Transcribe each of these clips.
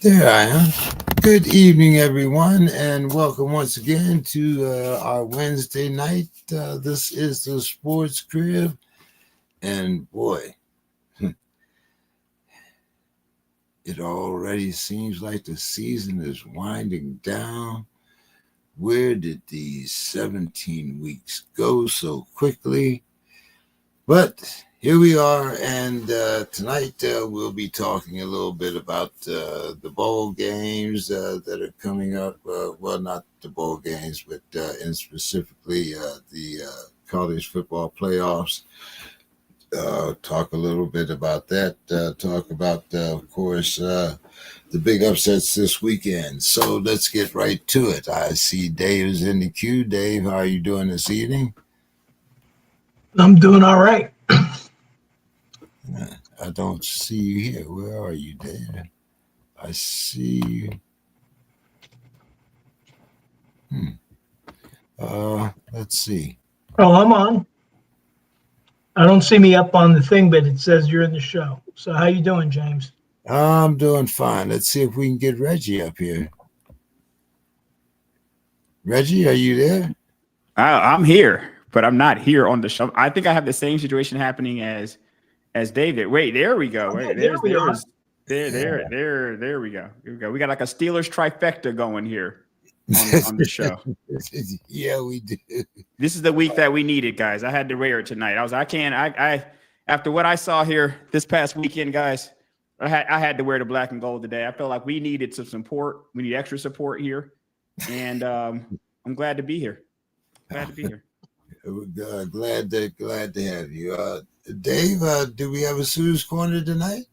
There I am. Good evening, everyone, and welcome once again to our Wednesday night. This is the Sports Crib, and boy, it already seems like the season is winding down. Where did these 17 weeks go so quickly? But here we are, and tonight we'll be talking a little bit about the bowl games that are coming up. Well, not the bowl games, but and specifically the college football playoffs. Talk a little bit about that. Talk about, of course, the big upsets this weekend. So let's get right to it. I see Dave is in the queue. Dave, how are you doing this evening? I'm doing all right. I don't see you here. Where are you, Dave? I see you. Let's see. Oh, I'm on. I don't see me up on the thing, but it says you're in the show. So how you doing, James? I'm doing fine. Let's see if we can get Reggie up here. Reggie, are you there? I'm here, but I'm not here on the show. I think I have the same situation happening as David. Wait, there we go. Wait, there we go. Here we go. We got like a Steelers trifecta going here on the show. Yeah, we do. This is the week that we needed, guys. I had to wear it tonight. I after what I saw here this past weekend, guys, I had to wear the black and gold today. I felt like we needed some support. We need extra support here, and I'm glad to be here. Glad to be here. Glad to have you. Dave, do we have a Sue's Corner tonight?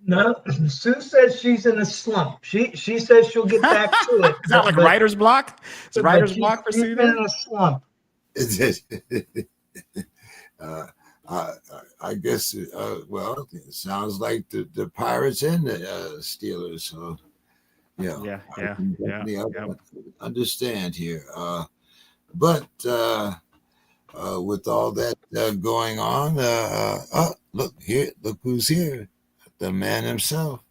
No, Sue says she's in a slump. She says she'll get back to it. Is that like writer's block? It's writer's block for Sue. She's been in a slump. I guess, well, it sounds like the Pirates and the Steelers. So, yeah. Understand here. But with all that going on, look who's here. The man himself.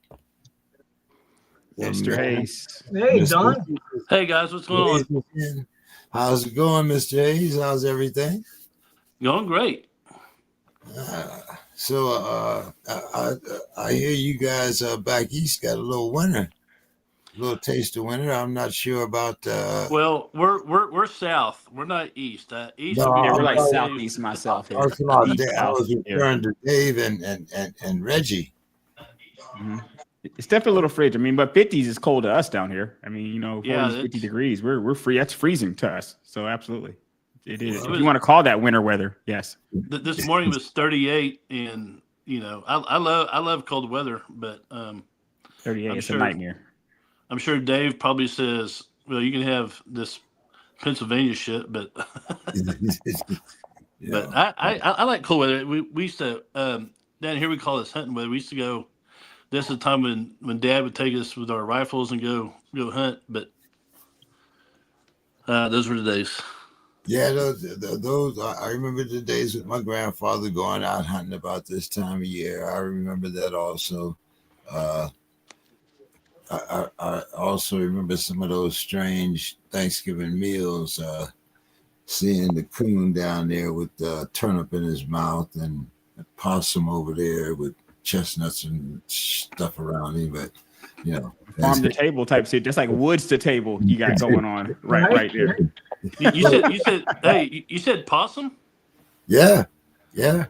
Mr. Hayes. Hey, Don. Hey, guys, what's going on? How's it going, Mr. Hayes? How's everything? Going great. So I hear you guys back east got a little winter. A little taste of winter. I'm not sure about. Well, we're south. We're not east. East. No, we're like southeast myself. I was referring to Dave and Reggie. Mm-hmm. It's definitely a little frigid. I mean, but 50s is cold to us down here. I mean, 50 degrees. We're free. That's freezing to us. So absolutely, it is. If you want to call that winter weather, yes. This morning was 38, and I love cold weather, but 38 is a nightmare. I'm sure Dave probably says, well, you can have this Pennsylvania shit, but but I like cold weather. We used to down here we call this hunting weather. We used to go. This is the time when Dad would take us with our rifles and go hunt. But those were the days. Yeah, those I remember the days with my grandfather going out hunting about this time of year. I remember that also. I also remember some of those strange Thanksgiving meals, seeing the coon down there with the turnip in his mouth and a possum over there with chestnuts and stuff around him. But, farm to table type shit. Just like woods to table you got going on right there. You said possum? Yeah. Grandpa,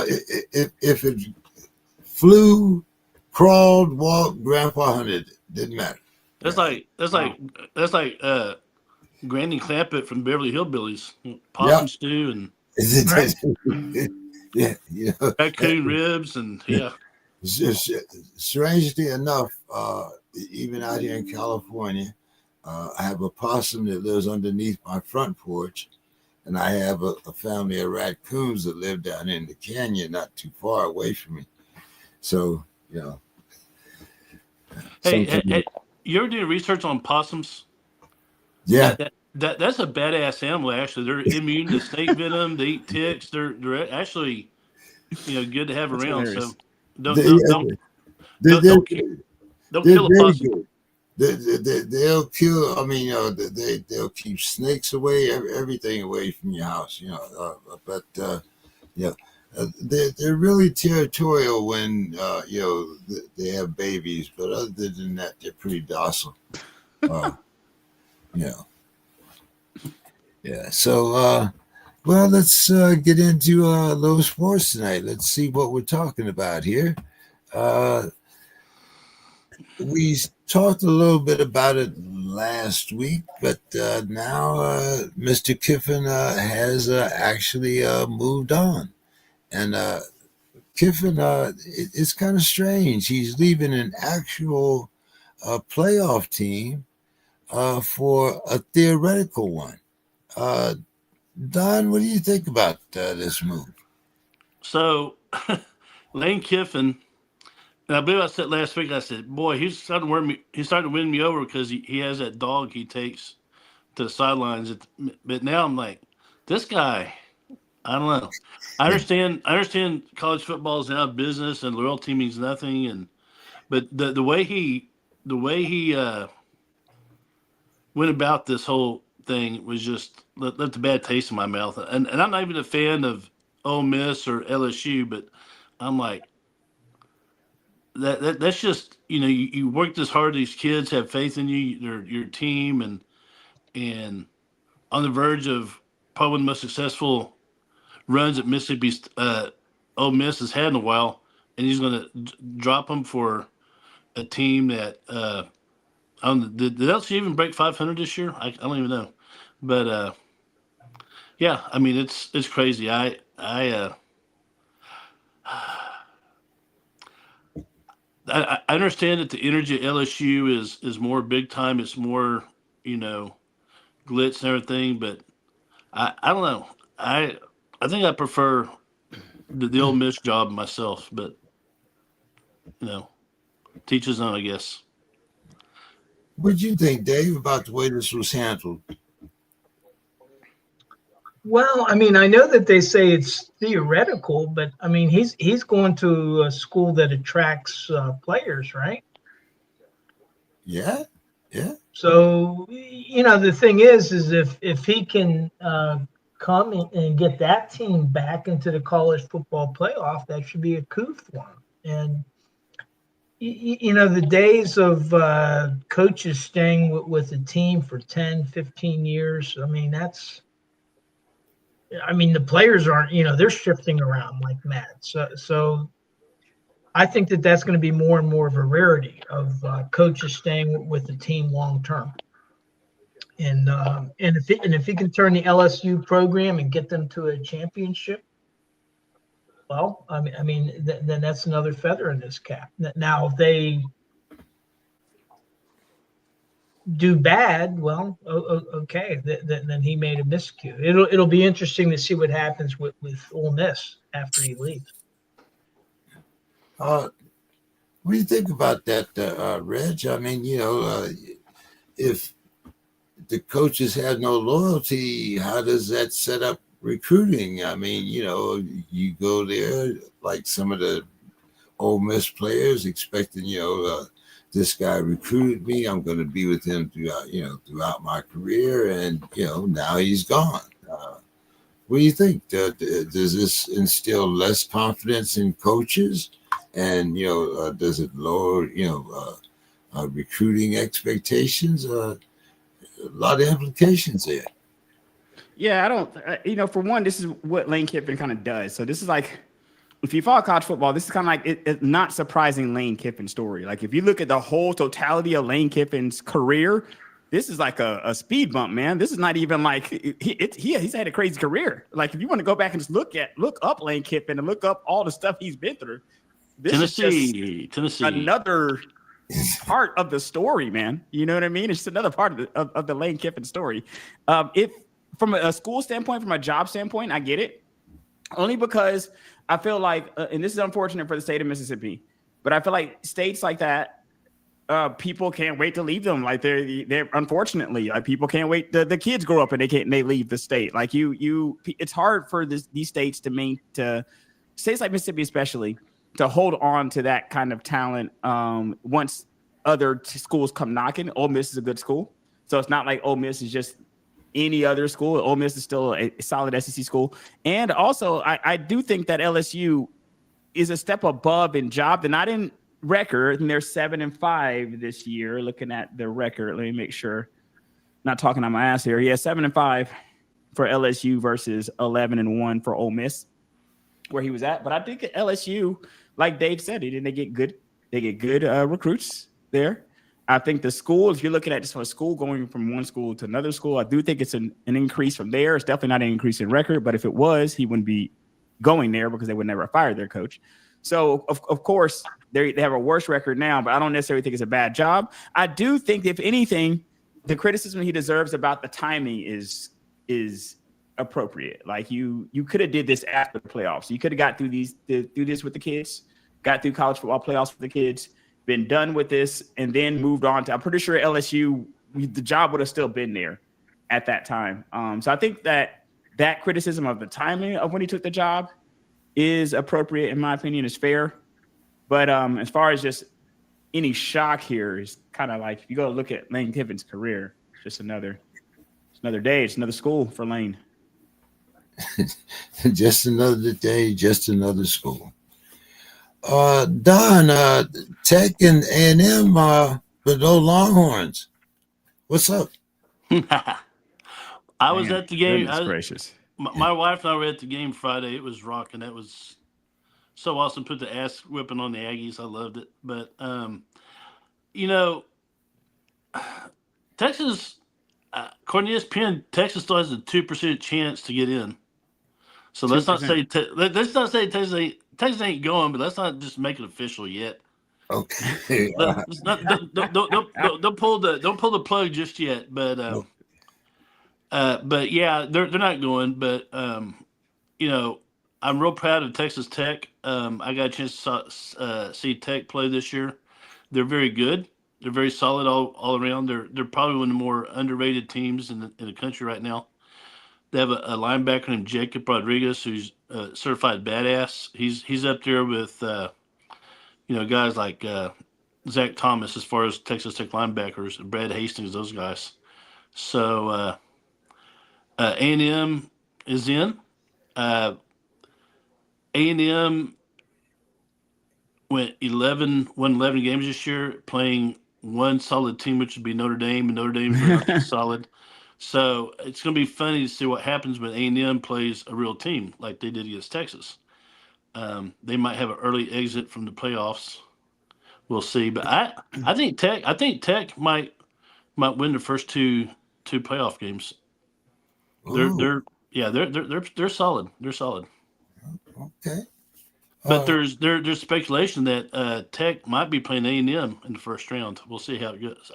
if it flew, crawled, walked, Grandpa hunted. Didn't matter. That's like Granny Clampett from Beverly Hillbillies. Possum stew and raccoon ribs and Strangely enough, even out here in California, I have a possum that lives underneath my front porch, and I have a family of raccoons that live down in the canyon, not too far away from me. So, Hey, you ever do research on possums? Yeah. That's a badass animal, actually. They're immune to snake venom. They eat ticks. They're actually, good to have around. Hilarious. So They're, they'll they're kill a very possum. good. They'll kill. I mean, they'll keep snakes away, everything away from your house. Yeah, they're really territorial when they have babies. But other than that, they're pretty docile. Uh, you know, yeah. So, well, let's get into a little sports tonight. Let's see what we're talking about here. We talked a little bit about it last week, but now Mr. Kiffin has actually moved on. And Kiffin, it's kind of strange. He's leaving an actual playoff team for a theoretical one. Don, what do you think about this move? So Lane Kiffin, and I believe I said last week, I said, boy, he's starting to win me over because he has that dog he takes to the sidelines. But now I'm like, this guy, I don't know. I understand college football is out of business and loyalty means nothing, but the way he went about this whole thing was just left a bad taste in my mouth. And I'm not even a fan of Ole Miss or LSU, but I'm like, that's just, you work this hard. These kids have faith in you, your team, and on the verge of probably one of the most successful runs that Mississippi Ole Miss has had in a while, and he's going to drop them for a team that did LSU even break 500 this year? I don't even know, but yeah, I mean it's crazy. I understand that the energy at LSU is more big time. It's more glitz and everything, but I don't know. I think I prefer the Ole Miss job myself, but teach his own, I guess. What do you think, Dave, about the way this was handled? Well, I mean, I know that they say it's theoretical, but I mean, he's going to a school that attracts players, right? Yeah. So, the thing is if he can come and get that team back into the college football playoff, that should be a coup for him. And the days of coaches staying with a team for 10, 15 years, I mean, the players aren't, they're shifting around like mad. So I think that's going to be more and more of a rarity of coaches staying with the team long term. And if he can turn the LSU program and get them to a championship, well, I mean, then that's another feather in this cap. Now, if they do bad, well, okay, then he made a miscue. It'll be interesting to see what happens with Ole Miss after he leaves. What do you think about that, Reg? I mean, if the coaches have no loyalty, how does that set up recruiting? I mean, you go there like some of the Ole Miss players expecting, this guy recruited me. I'm going to be with him throughout my career, and now he's gone. What do you think? Does this instill less confidence in coaches, and does it lower recruiting expectations? A lot of implications there. Yeah, I don't. For one, this is what Lane Kiffin kind of does. So this is like, if you follow college football, this is kind of like it's not surprising Lane Kiffin's story. Like if you look at the whole totality of Lane Kiffin's career, this is like a speed bump, man. This is not even like he's had a crazy career. Like if you want to go back and just look up Lane Kiffin and look up all the stuff he's been through, this is just another part of the story, man. You know what I mean? It's just another part of the Lane Kiffin story. If from a school standpoint, from a job standpoint, I get it. Only because I feel like, and this is unfortunate for the state of Mississippi, but I feel like states like that, people can't wait to leave them. Like they're unfortunately, like people can't wait. The kids grow up and they leave the state. Like it's hard for these states to states like Mississippi especially to hold on to that kind of talent once other schools come knocking. Ole Miss is a good school, so it's not like Ole Miss is just any other school. Ole Miss is still a solid SEC school, and also I do think that LSU is a step above in job. They're not in record, and they're 7-5 this year. Looking at their record, let me make sure. Not talking on my ass here. Yeah, 7-5 for LSU versus 11-1 for Ole Miss, where he was at. But I think at LSU, like Dave said, they get good recruits there. I think the school, if you're looking at just a school going from one school to another school, I do think it's an increase from there. It's definitely not an increase in record, but if it was, he wouldn't be going there because they would never fire their coach. So, of course, they have a worse record now, but I don't necessarily think it's a bad job. I do think, if anything, the criticism he deserves about the timing is appropriate. Like you could have did this after the playoffs. You could have got through this with the kids, got through college football playoffs with the kids, been done with this, and then moved on to. I'm pretty sure LSU, the job would have still been there at that time. So I think that criticism of the timing of when he took the job is appropriate, in my opinion, is fair. But as far as just any shock here, is kind of like if you go look at Lane Kiffin's career, just another day, it's another school for Lane. Just another day, just another school. Don, Tech and A&M, but no Longhorns. What's up? I was at the game. Gracious. My wife and I were at the game Friday. It was rocking. That was so awesome. Put the ass whipping on the Aggies. I loved it. But, Texas, according to ESPN, Texas still has a 2% chance to get in. So let's 2%. Let's not say Texas ain't going, but let's not just make it official yet. Okay. Don't pull the plug just yet. But yeah, they're not going. But I'm real proud of Texas Tech. I got a chance to see Tech play this year. They're very good. They're very solid all around. They're probably one of the more underrated teams in the country right now. They have a linebacker named Jacob Rodriguez, who's a certified badass. He's up there with guys like Zach Thomas as far as Texas Tech linebackers, Brad Hastings, those guys. So A&M is in. A&M won 11 games this year, playing one solid team, which would be Notre Dame, and Notre Dame's really solid. So it's going to be funny to see what happens when A&M plays a real team like they did against Texas. They might have an early exit from the playoffs. We'll see. But I think Tech might win the first two playoff games. They're solid. They're solid. Okay. But there's speculation that Tech might be playing A&M in the first round. We'll see how it goes.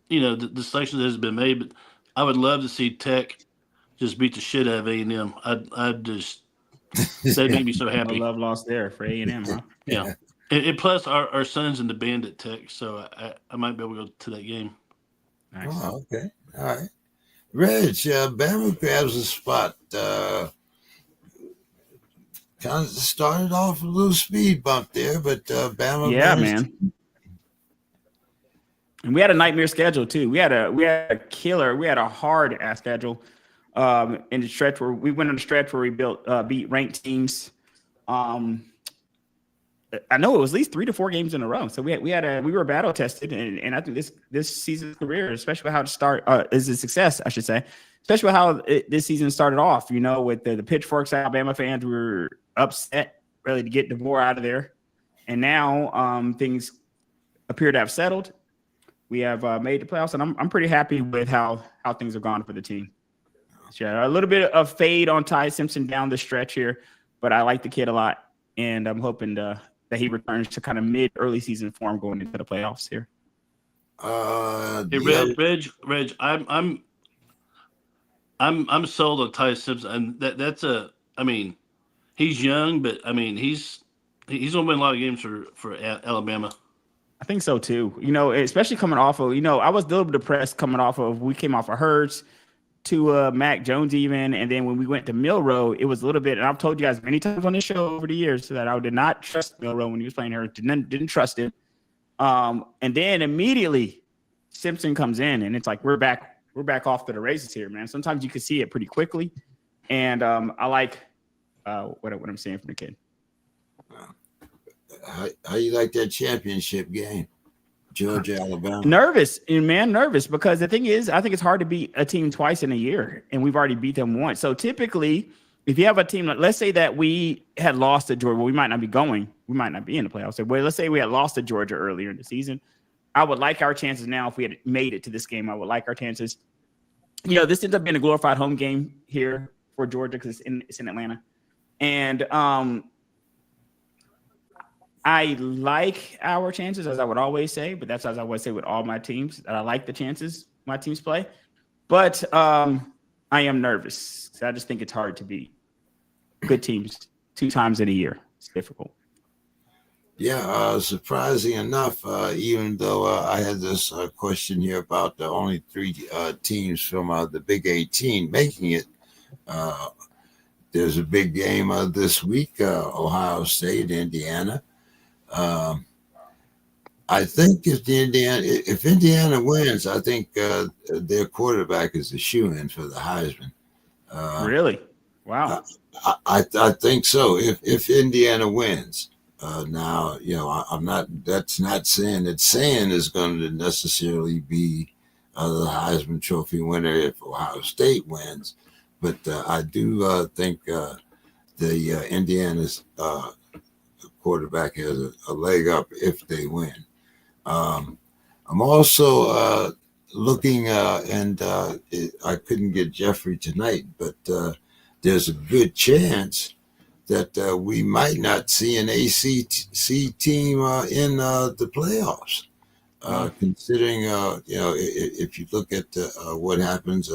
The selection has been made, but I would love to see Tech just beat the shit out of A&M. I'd just they'd make me so happy. No love lost there for A&M, huh? Yeah. And plus our son's in the band at Tech, so I might be able to go to that game. Nice. Oh, okay. All right. Reg, Bama grabs a spot. Kind of started off a little speed bump there, but Bama. Yeah, man. And we had a nightmare schedule too. We had a killer. We had a hard ass schedule. In the stretch where we went on a stretch where we beat ranked teams. I know it was at least 3 to 4 games in a row. So we were battle tested, and I think this season's career, especially how to start is a success, I should say. Especially with how this season started off, with the pitchforks. Alabama fans were upset, really, to get DeVore out of there, and now things appear to have settled. We have made the playoffs, and I'm pretty happy with how things have gone for the team. Yeah, a little bit of fade on Ty Simpson down the stretch here, but I like the kid a lot, and I'm hoping that he returns to kind of early season form going into the playoffs here. Hey, Reg, I'm sold on Ty Simpson, and he's young, but he's gonna win a lot of games for Alabama. I think so too. Especially coming off of, I was a little bit depressed coming off of, we came off of Hurts. to Mac Jones even, and then when we went to Milrow, it was a little bit. And I've told you guys many times on this show over the years that I did not trust Milrow when he was playing her. Didn't trust him. And then immediately Simpson comes in, and it's like we're back off to the races here, man. Sometimes you can see it pretty quickly, and I like what I'm seeing from the kid. How you like that championship game, Georgia, Alabama? Nervous because the thing is, I think it's hard to beat a team twice in a year, and we've already beat them once. So typically, if you have a team, let's say that we had lost to Georgia, well, we might not be in the playoffs. Well, let's say we had lost to Georgia earlier in the season. I would like our chances now if we had made it to this game. I would like our chances. This ends up being a glorified home game here for Georgia because it's in Atlanta. And I like our chances, as I would always say, but that's as I would say with all my teams, that I like the chances my teams play. But I am nervous. I just think it's hard to beat good teams 2 times in a year. It's difficult. Yeah, surprising enough, even though I had this question here about the only 3 teams from the Big 18 making it, there's a big game this week, Ohio State, Indiana. I think if Indiana wins, I think their quarterback is the shoo-in for the Heisman. Really? Wow. I think so. If Indiana wins. Now, I'm not. That's not saying that Sand is going to necessarily be the Heisman Trophy winner if Ohio State wins, but I do think the Indiana's quarterback has a leg up if they win. I'm also looking, and I couldn't get Jeffrey tonight, but there's a good chance that we might not see an ACC team in the playoffs. Considering, if you look at what happens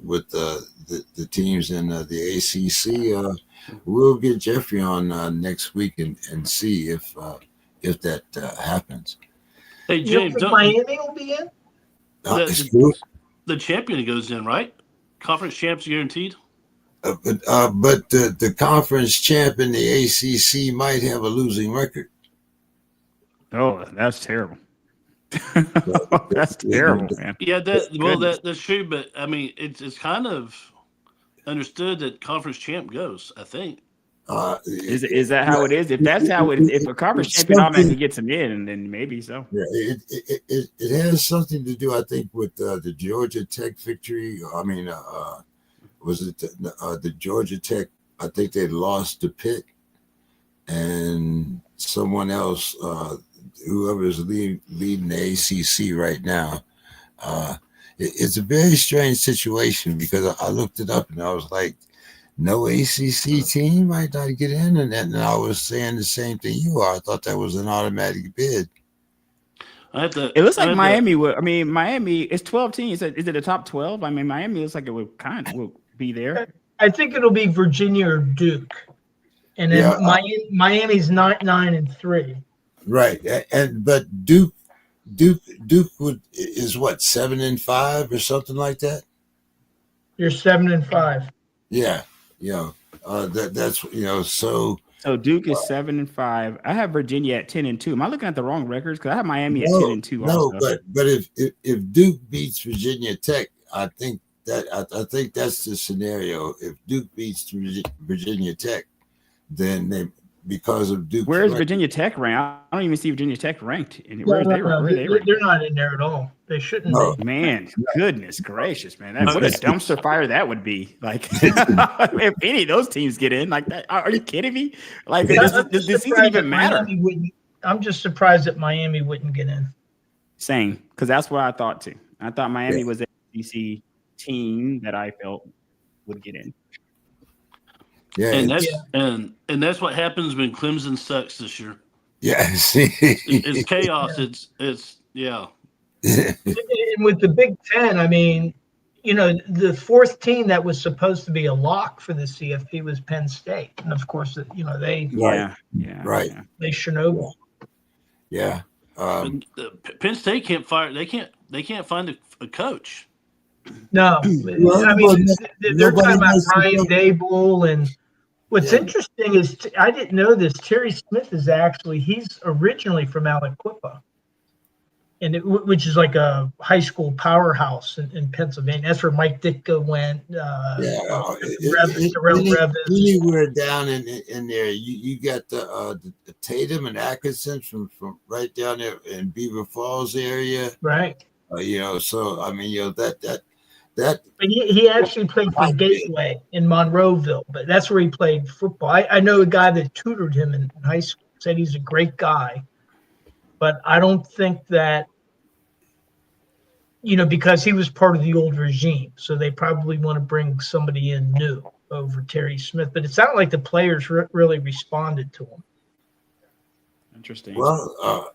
with the teams in the ACC, we'll get Jeffrey on next week and see if that happens. Hey, James, Miami will be in? The champion goes in, right? Conference champs guaranteed? But the conference champ in the ACC might have a losing record. Oh, that's terrible. That's terrible, man. Yeah, that's true. But I mean, it's kind of understood that conference champ goes. I think. Is that how it is? If that's how it is, if a conference champion automatically gets them in, then maybe so. Yeah, it has something to do, I think, with the Georgia Tech victory. I mean, was it the Georgia Tech? I think they lost to Pitt, and someone else, whoever's leading the ACC right now. It's a very strange situation because I looked it up and I was like, no ACC team might not get in, and I was saying the same thing you are. I thought that was an automatic bid. It looks like Miami would. I mean, Miami is 12 teams. Is it the top 12? I mean, Miami looks like it will be there. I think it'll be Virginia or Duke, and then Miami's 9-3. Right, but Duke is what 7-5 or something like that. You're 7-5. Yeah, that's so. So Duke is 7-5. I have Virginia at 10-2. Am I looking at the wrong records? Because I have Miami at 10-2. No, but if Duke beats Virginia Tech, I think that's the scenario. If Duke beats Virginia Tech, then because of Duke. Where is Virginia Tech ranked? I don't even see Virginia Tech ranked. Where are they ranked? They're not in there at all. They shouldn't be. Man, goodness gracious, man. What a dumpster fire that would be. Like, if any of those teams get in, like that, are you kidding me? Like, does this even matter? I'm just surprised that Miami wouldn't get in. Same, because that's what I thought too. I thought Miami was a SEC team that I felt would get in. Yeah, and that's what happens when Clemson sucks this year. Yeah, it's chaos. Yeah. And with the Big Ten, I mean, the fourth team that was supposed to be a lock for the CFP was Penn State, and of course, they they Chernobyl. Yeah. Penn State can't fire. They can't find a coach. No, Well, I mean they're nobody talking about wants to Brian go. Dable, and what's Yeah, interesting is I didn't know this. Terry Smith is he's originally from Aliquippa, and which is like a high school powerhouse in Pennsylvania. That's where Mike Ditka went. yeah. Darrell Revis. Anywhere down in there, you got the Tatum and Atkinson from right down there in Beaver Falls area. Right. So I mean, that But he actually played for might be. Gateway in Monroeville, but that's where he played football. I know a guy that tutored him in high school, said he's a great guy, but I don't think that, because he was part of the old regime. So they probably want to bring somebody in new over Terry Smith. But it sounded like the players really responded to him. Interesting. Well,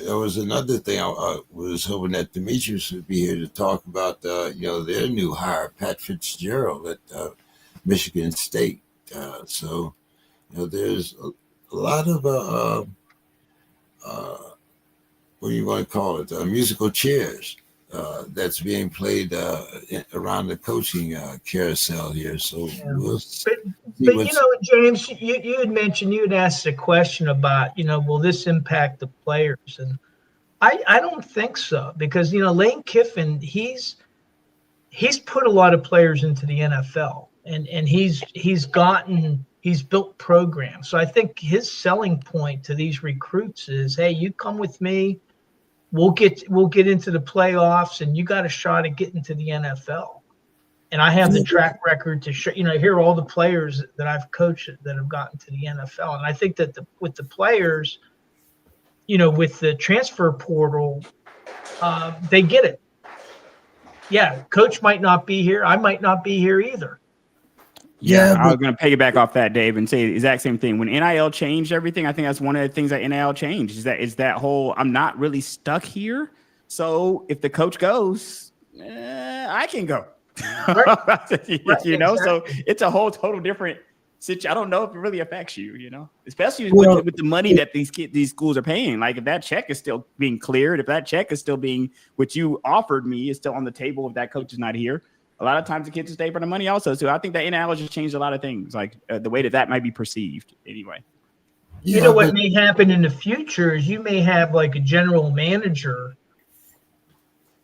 there was another thing. I was hoping that Demetrius would be here to talk about, their new hire, Pat Fitzgerald at Michigan State. So, there's a lot of what do you want to call it? Musical chairs that's being played around the coaching carousel here. So we'll see. But James, you had mentioned, you had asked a question about, will this impact the players? And I don't think so, because Lane Kiffin, he's put a lot of players into the NFL, and he's built programs. So I think his selling point to these recruits is, hey, you come with me, we'll get into the playoffs, and you got a shot at getting to the NFL. And I have the track record to show, here are all the players that I've coached that have gotten to the NFL. And I think that with the players, with the transfer portal, they get it. Yeah, coach might not be here. I might not be here either. Yeah, I was going to piggyback off that, Dave, and say the exact same thing. When NIL changed everything, I think that's one of the things that NIL changed is that whole, I'm not really stuck here. So if the coach goes, I can go. Right. Exactly. So it's a whole total different situation. I don't know if it really affects you, especially with the money that these schools are paying. Like if that check is still being cleared, if that check is still being, what you offered me is still on the table, if that coach is not here, a lot of times the kids will stay for the money also. So I think that NIL just changed a lot of things, like the way that might be perceived anyway. What may happen in the future is you may have like a general manager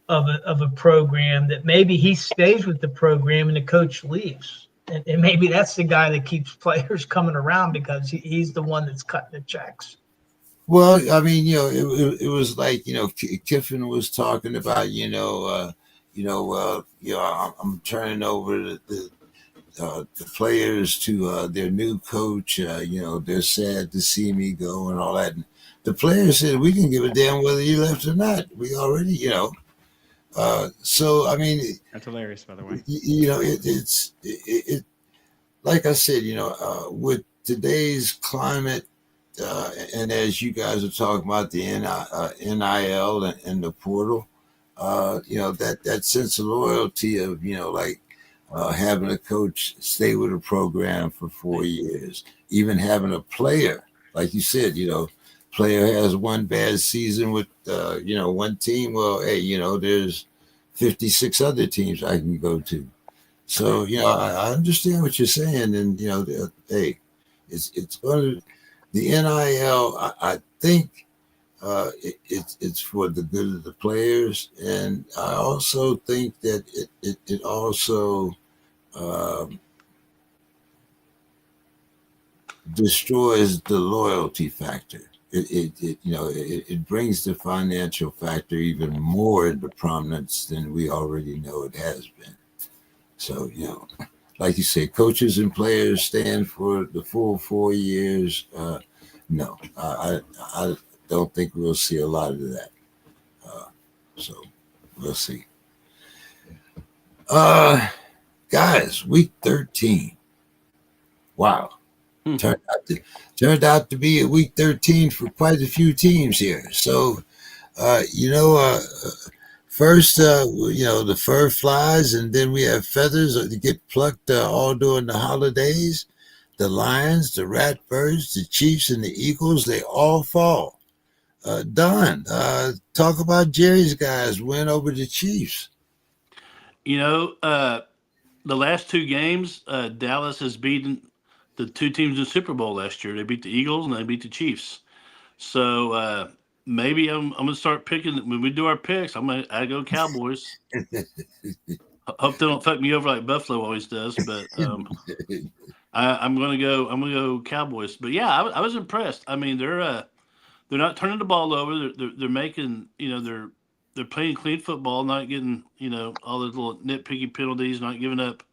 of a program that maybe he stays with the program and the coach leaves. And maybe that's the guy that keeps players coming around because he's the one that's cutting the checks. Well, I mean, it was like, Kiffin was talking about, I'm turning over the players to their new coach. They're sad to see me go and all that. And the players said, we can give a damn whether you left or not. We already, so I mean, that's hilarious, by the way. It's like I said, with today's climate, and as you guys are talking about the NIL and the portal, that sense of loyalty of having a coach stay with a program for 4 years, even having a player, like you said, player has one bad season with one team. Well, hey, there's 56 other teams I can go to. So I understand what you're saying, and hey, it's going to the NIL. I think it's for the good of the players, and I also think that it also destroys the loyalty factor. It brings the financial factor even more into prominence than we already know it has been. So, like you say, coaches and players stand for the full 4 years. No, I don't think we'll see a lot of that. So we'll see. Guys, week 13. Wow. Turned out to be a week 13 for quite a few teams here. So, first, the fur flies, and then we have feathers that get plucked all during the holidays. The Lions, the Ratbirds, the Chiefs, and the Eagles, they all fall. Don, talk about Jerry's guys win over the Chiefs. The last two games, Dallas has beaten the two teams in the Super Bowl last year. They beat the Eagles and they beat the Chiefs. So maybe I'm going to start picking when we do our picks. I go Cowboys. Hope they don't fuck me over like Buffalo always does, but I'm going to go Cowboys. But yeah, I was impressed. I mean, they're not turning the ball over. They're making they're playing clean football, not getting all those little nitpicky penalties, not giving up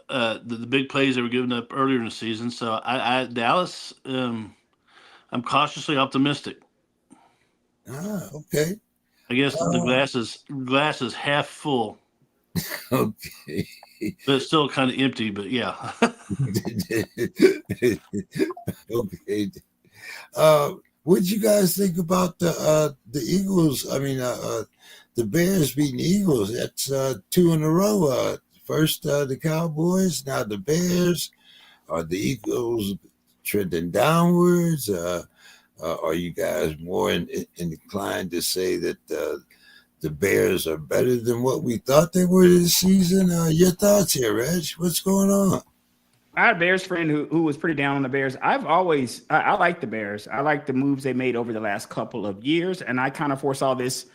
the big plays they were giving up earlier in the season. So Dallas, I'm cautiously optimistic. Okay. I guess the glass is half full. Okay. But it's still kind of empty, but yeah. Okay. What did you guys think about the Eagles? I mean, the Bears beating the Eagles. That's 2 in a row. First the Cowboys, now the Bears. Are the Eagles trending downwards? Are you guys more inclined to say that the Bears are better than what we thought they were this season? Your thoughts here, Reg? What's going on? I had a Bears friend who was pretty down on the Bears. I like the Bears. I like the moves they made over the last couple of years, and I kind of foresaw this.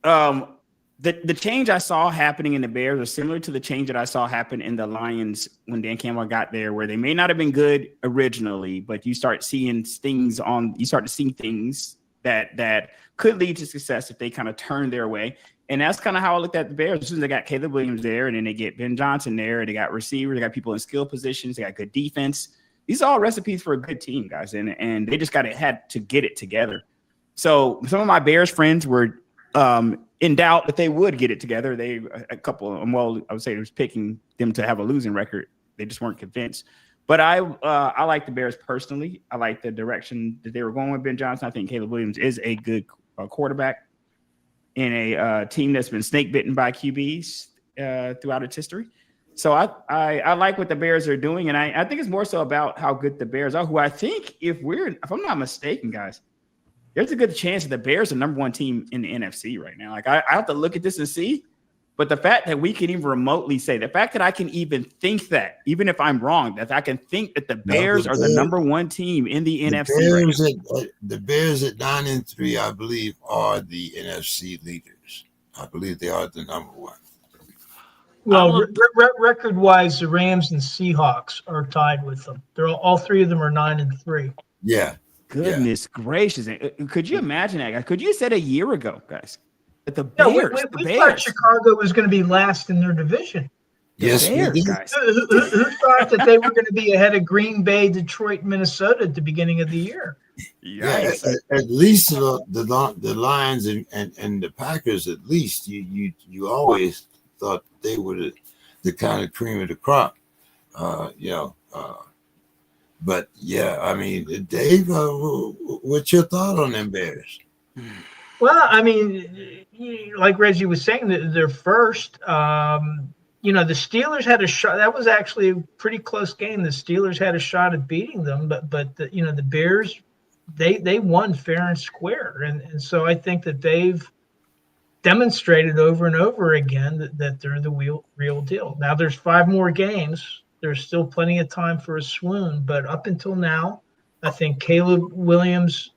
The change I saw happening in the Bears was similar to the change that I saw happen in the Lions when Dan Campbell got there, where they may not have been good originally, but you start to see things that could lead to success if they kind of turn their way. And that's kind of how I looked at the Bears. As soon as they got Caleb Williams there, and then they get Ben Johnson there, and they got receivers, they got people in skill positions, they got good defense. These are all recipes for a good team, guys, and they just had to get it together. So some of my Bears friends were in doubt that they would get it together. I would say it was picking them to have a losing record. They just weren't convinced. But I like the Bears personally. I like the direction that they were going with Ben Johnson. I think Caleb Williams is a good quarterback in a team that's been snake bitten by QBs throughout its history. So I like what the Bears are doing, and I think it's more so about how good the Bears are. Who I think, if I'm not mistaken, guys, there's a good chance that the Bears are the number one team in the NFC right now. Like I have to look at this and see. But the fact that we can even remotely say, the fact that I can even think that, even if I'm wrong, that I can think that the Bears are the number one team in the NFC. The Bears at 9-3, I believe, are the NFC leaders. I believe they are the number one. Well, record-wise, the Rams and Seahawks are tied with them. All three of them are 9-3. Yeah. Goodness gracious! Could you imagine that, guys? Could you have said a year ago, guys? The Bears. We thought Chicago was going to be last in their division. Yes, Bears, we did. guys. Who thought that they were going to be ahead of Green Bay, Detroit, Minnesota at the beginning of the year? Yeah, at least the Lions and the Packers. At least you always thought they were the kind of cream of the crop. But yeah, I mean, Dave, what's your thought on them Bears? Well, I mean, like Reggie was saying, they're first. The Steelers had a shot. That was actually a pretty close game. The Steelers had a shot at beating them, but the Bears, they won fair and square, and so I think that they've demonstrated over and over again that they're the real deal. Now there's 5 more games. There's still plenty of time for a swoon, but up until now, I think Caleb Williams.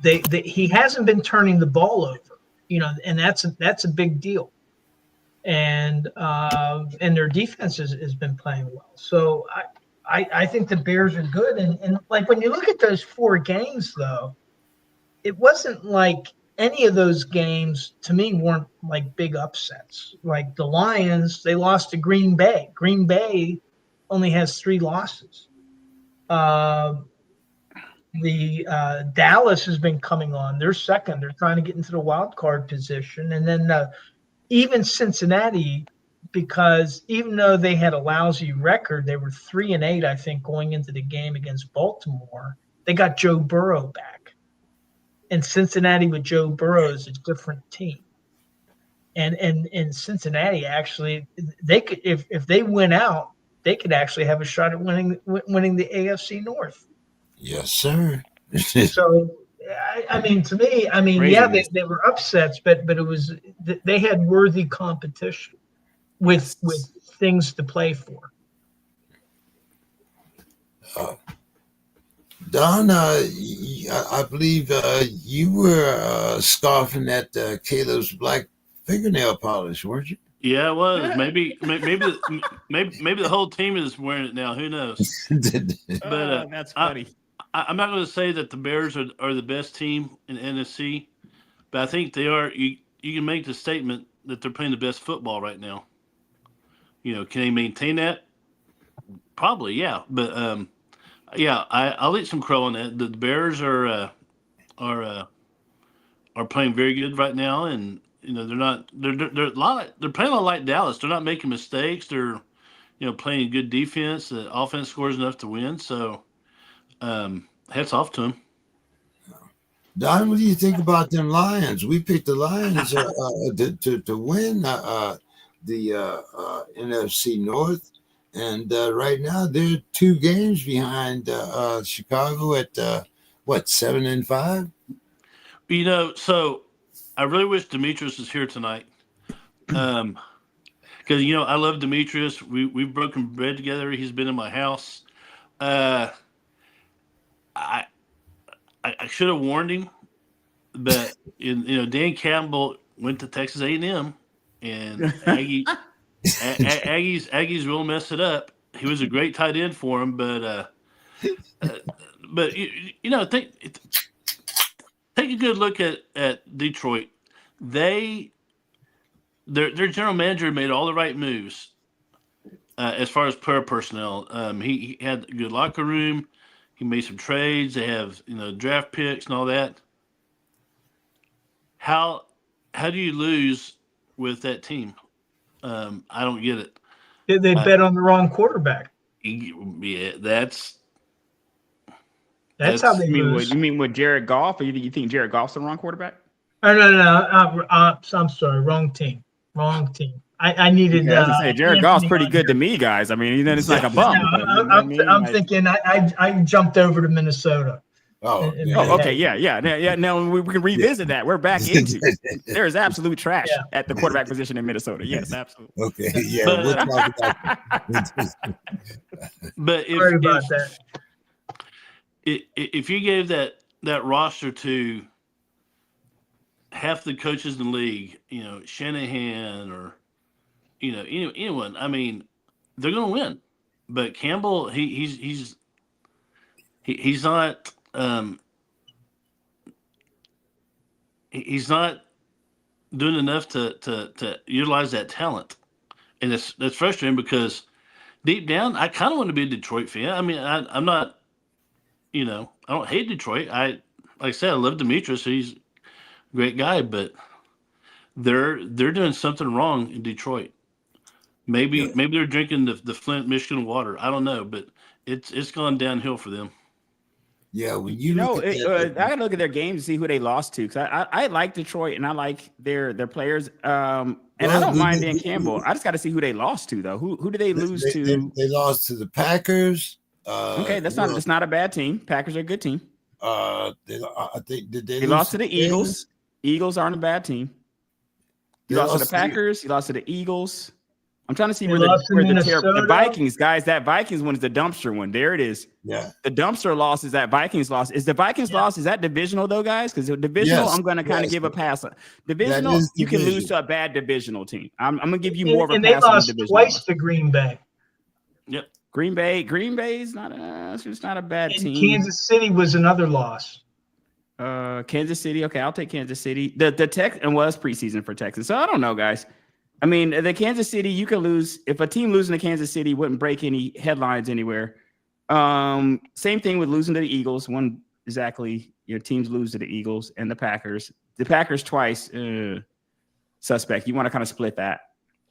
He hasn't been turning the ball over, and that's a big deal. And their defense has been playing well. So I think the Bears are good. And like when you look at those 4 games, though, it wasn't like any of those games to me weren't like big upsets. Like the Lions, they lost to Green Bay. Green Bay only has 3 losses. Dallas has been coming on. They're second. They're trying to get into the wild card position. And then even Cincinnati, because even though they had a lousy record, they were 3-8, I think, going into the game against Baltimore. They got Joe Burrow back. And Cincinnati with Joe Burrow is a different team. And Cincinnati actually, they could if they win out, they could actually have a shot at winning the AFC North. Yes, sir. So I mean, to me, I mean, yeah, they were upsets, but it was they had worthy competition with things to play for. Don, I believe you were scoffing at Caleb's black fingernail polish, weren't you? Yeah, it was. Maybe the whole team is wearing it now. Who knows? But that's funny. I'm not going to say that the Bears are the best team in the NFC, but I think they are. You can make the statement that they're playing the best football right now. You know, can they maintain that? Probably, yeah. But yeah, I'll eat some crow on that. The Bears are playing very good right now, and you know they're playing a lot like Dallas. They're not making mistakes. They're playing good defense. The offense scores enough to win. So hats off to them. Don, what do you think about them Lions? We picked the Lions to win the NFC North, and right now they're 2 games behind Chicago at 7-5. So I really wish Demetrius was here tonight, because I love Demetrius. We've broken bread together. He's been in my house. I should have warned him, but Dan Campbell went to Texas A&M, and Aggies will mess it up. He was a great tight end for him, but take a good look at Detroit. Their general manager made all the right moves as far as player personnel. He had a good locker room. He made some trades. They have draft picks and all that. How do you lose with that team? I don't get it. They bet on the wrong quarterback. Yeah, that's how they lose. You mean with Jared Goff? Or you think Jared Goff's the wrong quarterback? Oh, no. I'm sorry. Wrong team. I needed. I was gonna say Jared Goff's pretty good to me, guys. I mean, it's like a bum. I'm thinking I jumped over to Minnesota. Okay, yeah. Now we can revisit that. We're back into there is absolute trash at the quarterback position in Minnesota. Yes, absolutely. Okay, yeah, we'll talk about that. But sorry about that. If you gave that roster to half the coaches in the league, Shanahan or anyone, I mean, they're going to win. But Campbell, he's not he's not doing enough to utilize that talent, and that's frustrating because deep down, I kind of want to be a Detroit fan. I mean, I'm not, I don't hate Detroit. Like I said, I love Demetrius. He's a great guy, but they're doing something wrong in Detroit. Maybe they're drinking the Flint, Michigan water. I don't know, but it's gone downhill for them. Yeah, when I gotta look at their games to see who they lost to, because I like Detroit and I like their players. And I don't mind Dan Campbell. I just got to see who they lost to, though. Who did they lose to? They lost to the Packers. Okay, that's not a bad team. Packers are a good team. I think they lost to the Eagles. Eagles aren't a bad team. You lost to the Packers. You lost to the Eagles. I'm trying to see where the Vikings, guys. That Vikings one is the dumpster one. There it is. Yeah. The dumpster loss is that Vikings loss. Is the Vikings loss? Is that divisional though, guys? Because divisional, I'm going to kind of give a pass. Divisional, you can lose to a bad divisional team. I'm going to give you more of a pass. And they lost twice to Green Bay. Yep. Green Bay is not a bad team. Kansas City was another loss. Kansas City. Okay, I'll take Kansas City. The Texans was preseason for Texas, so I don't know, guys. I mean, the Kansas City, you could lose if a team losing to Kansas City wouldn't break any headlines anywhere. Same thing with losing to the Eagles. Your teams lose to the Eagles and the Packers. The Packers twice, suspect. You want to kind of split that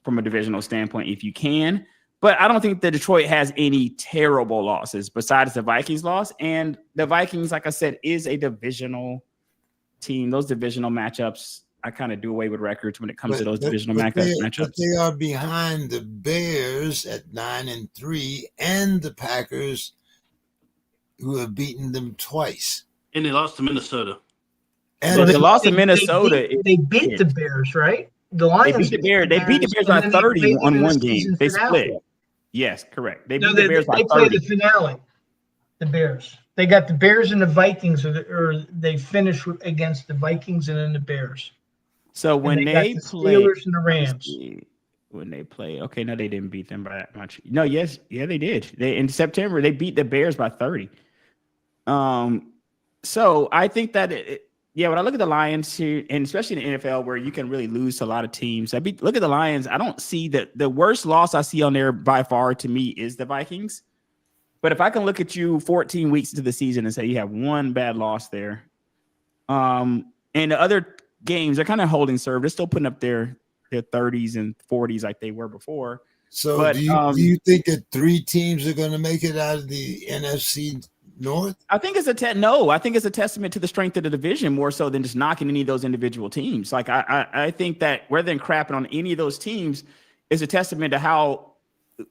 from a divisional standpoint if you can. But I don't think that Detroit has any terrible losses besides the Vikings loss. And the Vikings, like I said, is a divisional team. Those divisional matchups, I kind of do away with records when it comes to those divisional matchups. But they are behind the Bears at 9-3 and the Packers, who have beaten them twice. And they lost to Minnesota. And Well, they, the loss of Minnesota. They beat the Bears, right? The Lions They beat the Bears. They beat the Bears and by then they 30 played them on in the one season game. They finale. split. Yes, correct. They No, beat the Bears by they played 30. the finale. The Bears. They got the Bears and the Vikings, or they finished against the Vikings and then the Bears. So And when got they the play, Steelers and the Rams. when they play, okay, no, they didn't beat them by that much. No, yes, yeah, they did. They in September they beat the Bears by 30. So I think that when I look at the Lions here, and especially in the NFL where you can really lose to a lot of teams, look at the Lions. I don't see that the worst loss I see on there by far to me is the Vikings. But if I can look at you 14 weeks into the season and say you have one bad loss there, and the other games are kind of holding serve, they're still putting up their 30s and 40s like they were before. so But, do you think that 3 teams are going to make it out of the NFC North? I think it's I think it's a testament to the strength of the division more so than just knocking any of those individual teams. Like I think that rather than crapping on any of those teams is a testament to how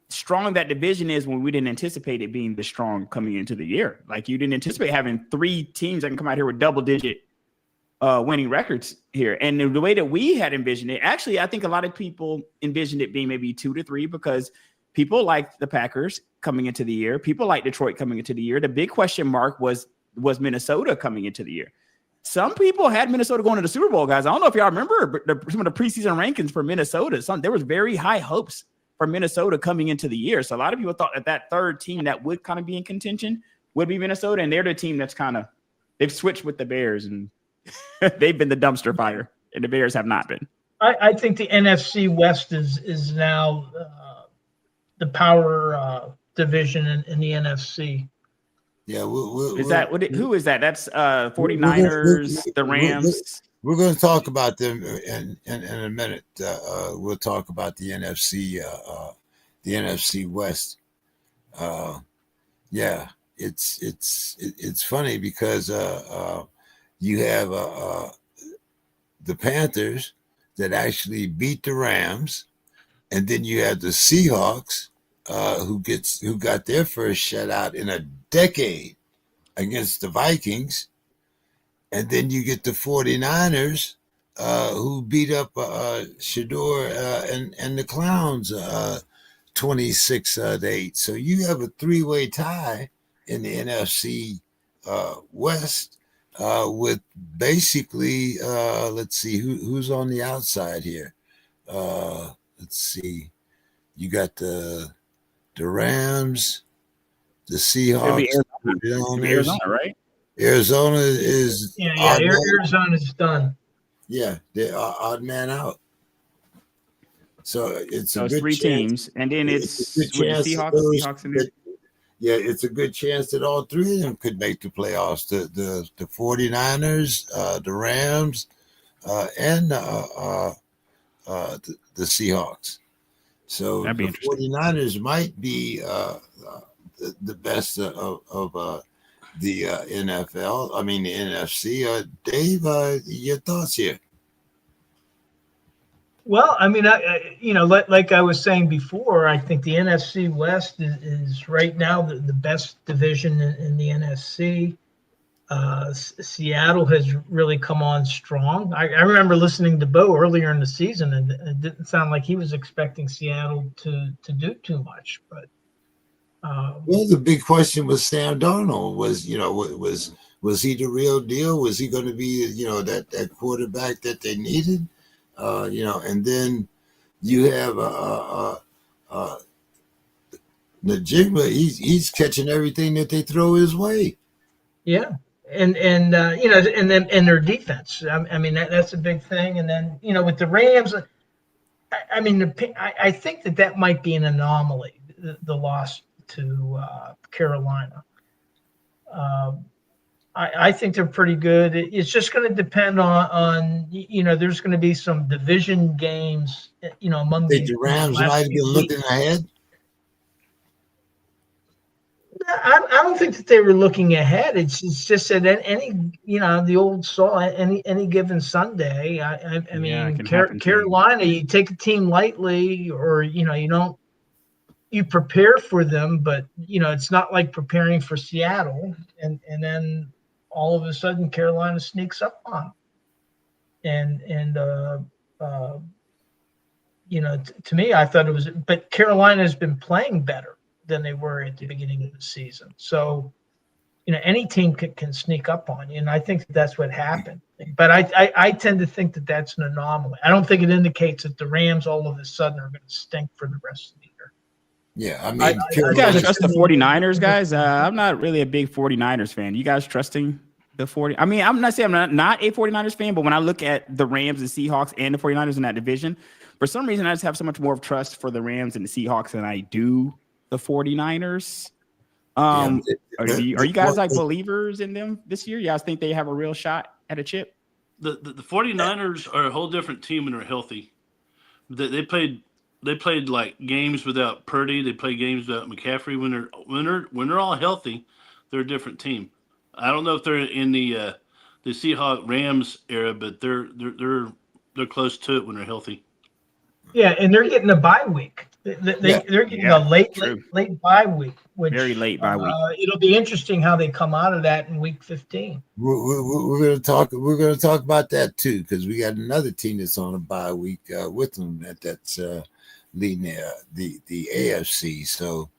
strong that division is when we didn't anticipate it being this strong coming into the year. Like you didn't anticipate having 3 teams that can come out here with double-digit winning records here. And the way that we had envisioned it, actually, I think a lot of people envisioned it being maybe 2 to 3 because people liked the Packers coming into the year. People like Detroit coming into the year. The big question mark was Minnesota coming into the year. Some people had Minnesota going to the Super Bowl, guys. I don't know if y'all remember some of the preseason rankings for Minnesota. There was very high hopes for Minnesota coming into the year. So a lot of people thought that third team that would kind of be in contention would be Minnesota. And they're the team that's they've switched with the Bears and they've been the dumpster fire and the Bears have not been. I think the NFC West is now the power division in the NFC. Yeah. Who is that? That's 49ers, the Rams. We're going to talk about them in a minute. We'll talk about the NFC West. It's funny because you have the Panthers that actually beat the Rams, and then you have the Seahawks who got their first shutout in a decade against the Vikings. And then you get the 49ers who beat up Shador and the Clowns 26-8. So you have a 3-way tie in the NFC West with basically, let's see, who's on the outside here. Let's see. You got the Rams, the Seahawks. Arizona, right? Arizona is Arizona's done. Yeah, they're odd man out. So it's a good 3 chance. teams, and then it's with the Seahawks in there. Yeah, it's a good chance that all 3 of them could make the playoffs. The 49ers, the Rams, and the Seahawks. So the 49ers might be the best of the NFL. I mean the NFC. Dave, your thoughts here? Well, I mean, like I was saying before, I think the NFC West is right now the best division in the NFC. Seattle has really come on strong. I remember listening to Bo earlier in the season, and it didn't sound like he was expecting Seattle to do too much. But well, the big question was Sam Darnold. Was he the real deal? Was he going to be that quarterback that they needed? And then you have Najigba. He's catching everything that they throw his way. Yeah, and their defense. I mean that's a big thing. And then with the Rams, I think that might be an anomaly. The loss to Carolina. I think they're pretty good. It's just going to depend on there's going to be some division games, among the Rams might have been looking ahead. I don't think that they were looking ahead. It's just that the old saw any given Sunday. I mean, Carolina, you take a team lightly, or you prepare for them, but it's not like preparing for Seattle, and then all of a sudden Carolina sneaks up on them. To me, I thought it was, but Carolina has been playing better than they were at the beginning of the season. So, any team can sneak up on you, and I think that's what happened. But I tend to think that that's an anomaly. I don't think it indicates that the Rams all of a sudden are going to stink for the rest of the year. Yeah, I mean, you guys trust the 49ers, guys? I'm not really a big 49ers fan. You guys trusting the 40? I mean, I'm not saying I'm not a 49ers fan, but when I look at the Rams and Seahawks and the 49ers in that division, for some reason, I just have so much more of trust for the Rams and the Seahawks than I do the 49ers. Are you guys like believers in them this year? You guys think they have a real shot at a chip? The 49ers are a whole different team when they're healthy. They played like games without Purdy. They play games without McCaffrey. When they're all healthy, they're a different team. I don't know if they're in the Seahawks Rams era, but they're close to it when they're healthy. Yeah, and they're getting a bye week. They're getting a late bye week, which very late bye week. It'll be interesting how they come out of that in week 15. We're going to talk. We're going to talk about that too, because we got another team that's on a bye week with them that's leading the AFC. So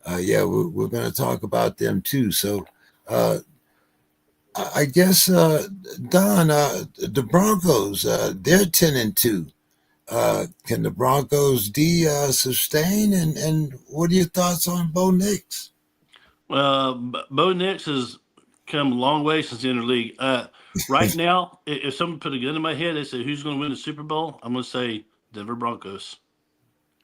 we're going to talk about them too. So I guess Don, the Broncos, they're 10-2. Can the Broncos sustain? And what are your thoughts on Bo Nix? Bo Nix has come a long way since the league. Right now, if someone put a gun in my head, they say who's going to win the Super Bowl, I'm going to say Denver Broncos.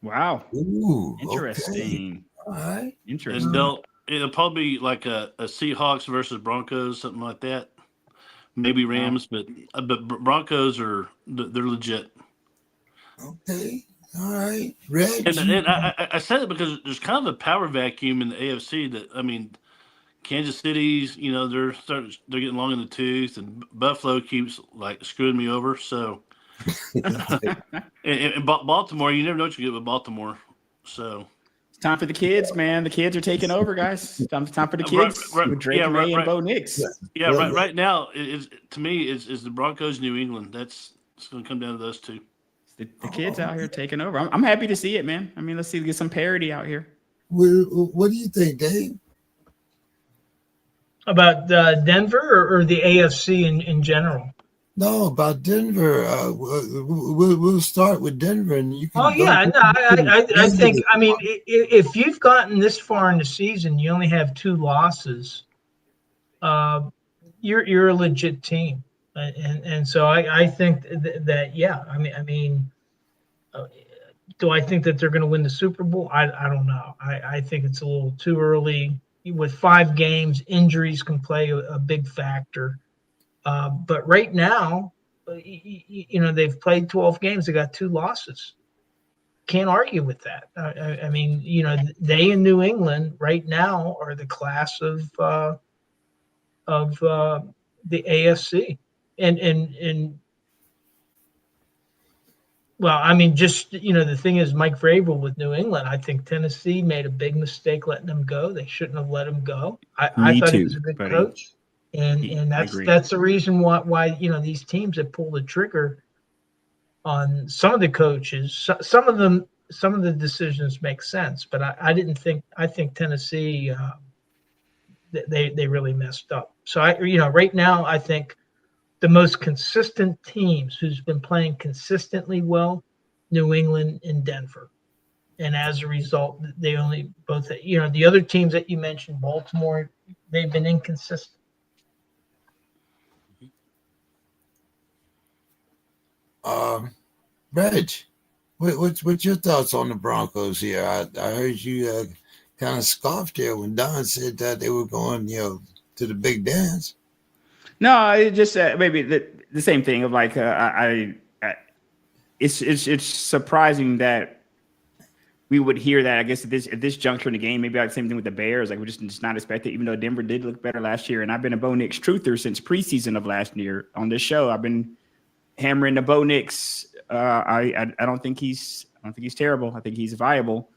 Wow. Ooh, interesting. Okay. All right. Interesting. And it'll probably be like a Seahawks versus Broncos, something like that. Maybe Rams, but Broncos they're legit. Okay. All right. Reg. And I said it because there's kind of a power vacuum in the AFC that, I mean, Kansas City's, they're getting long in the tooth, and Buffalo keeps like screwing me over. So, and Baltimore, you never know what you get with Baltimore. So it's time for the kids, man. The kids are taking over, guys. Time for the kids. With Drake May and Bo Nix. Right now, to me, is the Broncos, New England. It's going to come down to those two. The kids out here taking over. I'm happy to see it, man. I mean, let's get some parity out here. What do you think, Dave? About Denver or the AFC in general? No, about Denver. We'll start with Denver, and you can. Oh yeah, no, I think. I mean, if you've gotten this far in the season, you only have 2 losses. You're a legit team. And so I think that yeah, I mean, do I think that they're going to win the Super Bowl? I don't know. I think it's a little too early. With 5 games, injuries can play a big factor. But right now, they've played 12 games. They got 2 losses. Can't argue with that. I mean, they in New England right now are the class of the AFC. And well, I mean, just, the thing is, Mike Vrabel with New England, I think Tennessee made a big mistake letting him go. They shouldn't have let him go. I thought he was a good coach. And that's the reason why these teams that pull the trigger on some of the coaches, some of the decisions make sense, but I think Tennessee, they really messed up. So right now, I think the most consistent teams who's been playing consistently well, New England and Denver. And as a result, they only both, the other teams that you mentioned, Baltimore, they've been inconsistent. Reg, what's your thoughts on the Broncos here? I heard you kind of scoffed there when Don said that they were going, to the big dance. No, it just maybe the same thing of like it's surprising that we would hear that. I guess at this juncture in the game, maybe like the same thing with the Bears. Like we're just not expected, even though Denver did look better last year. And I've been a Bo Nix truther since preseason of last year on this show. I've been hammering the Bo Nix. I don't think he's terrible. I think he's viable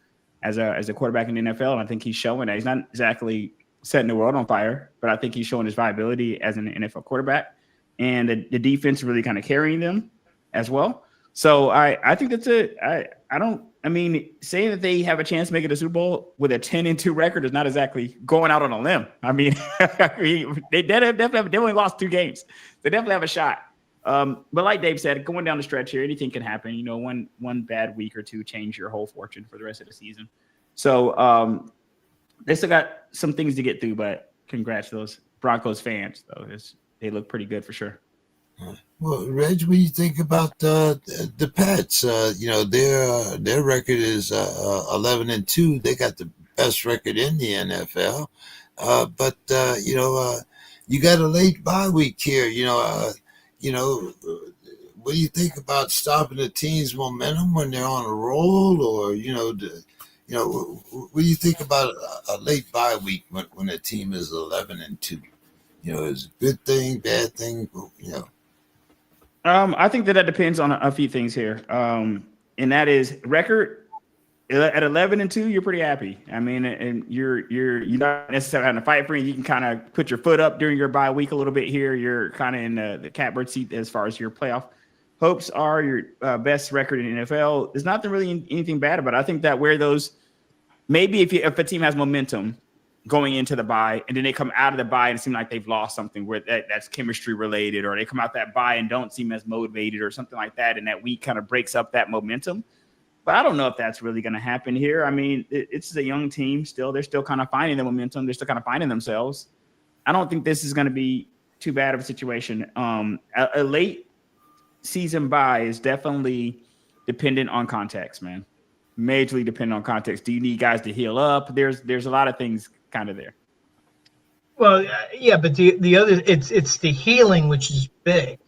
as a quarterback in the NFL, and I think he's showing that he's not exactly setting the world on fire, but I think he's showing his viability as an NFL quarterback, and the defense really kind of carrying them as well. So I think that's I mean, saying that they have a chance to make it a Super Bowl with a 10-2 record is not exactly going out on a limb. I mean, they definitely lost 2 games. They definitely have a shot. But like Dave said, going down the stretch here, anything can happen. You know, one bad week or two change your whole fortune for the rest of the season. So they still got some things to get through, but congrats to those Broncos fans, though. They look pretty good for sure. Well, Reg, what do you think about the Pats? You know, their record is 11-2. They got the best record in the NFL. But you know, you got a late bye week here. You know, what do you think about stopping the team's momentum when they're on a roll, or what do you think about a late bye week when a team is 11-2? You know, is it a good thing, bad thing? You know. I think that depends on a few things here. And that is record at 11-2, you're pretty happy. I mean, and you're not necessarily having to fight for it. You can kind of put your foot up during your bye week a little bit here. You're kind of in the catbird seat as far as your playoff hopes are. Your best record in the NFL. There's not really anything bad about it. I think that where those maybe if a team has momentum going into the bye, and then they come out of the bye and it seems like they've lost something where that's chemistry related, or they come out that bye and don't seem as motivated or something like that, and that week kind of breaks up that momentum. But I don't know if that's really going to happen here. I mean, it's a young team still. They're still kind of finding the momentum. They're still kind of finding themselves. I don't think this is going to be too bad of a situation. A late season bye is definitely dependent on context, man. Majorly dependent on context. Do you need guys to heal up? There's a lot of things kind of there. Well, yeah, but the other it's the healing which is big,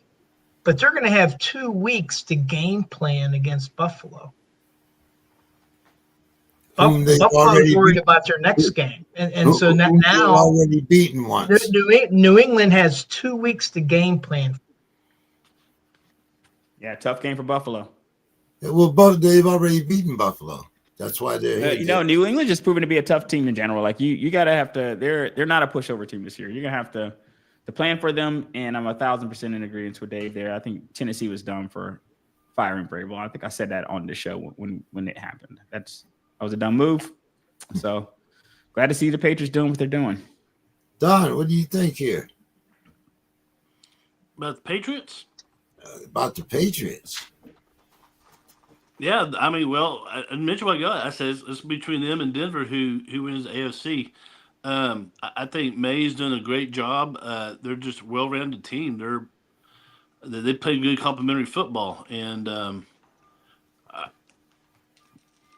but they're going to have 2 weeks to game plan against Buffalo. Buffalo's worried about their next game, and so now already beaten once. New England has 2 weeks to game plan. Yeah, tough game for Buffalo. Well, they've already beaten Buffalo. That's why they're here. New England just proven to be a tough team in general. Like you gotta have to. They're not a pushover team this year. You're gonna have to plan for them. And I'm 1,000% in agreement with Dave there. I think Tennessee was dumb for firing Vrabel. I think I said that on the show when it happened. That was a dumb move. So glad to see the Patriots doing what they're doing. Don, what do you think here About the Patriots? About the Patriots. Yeah, I mean, well, I mentioned what I got. I said it's between them and Denver who wins the AFC. I think May's done a great job. They're just a well-rounded team. They play good complementary football, and I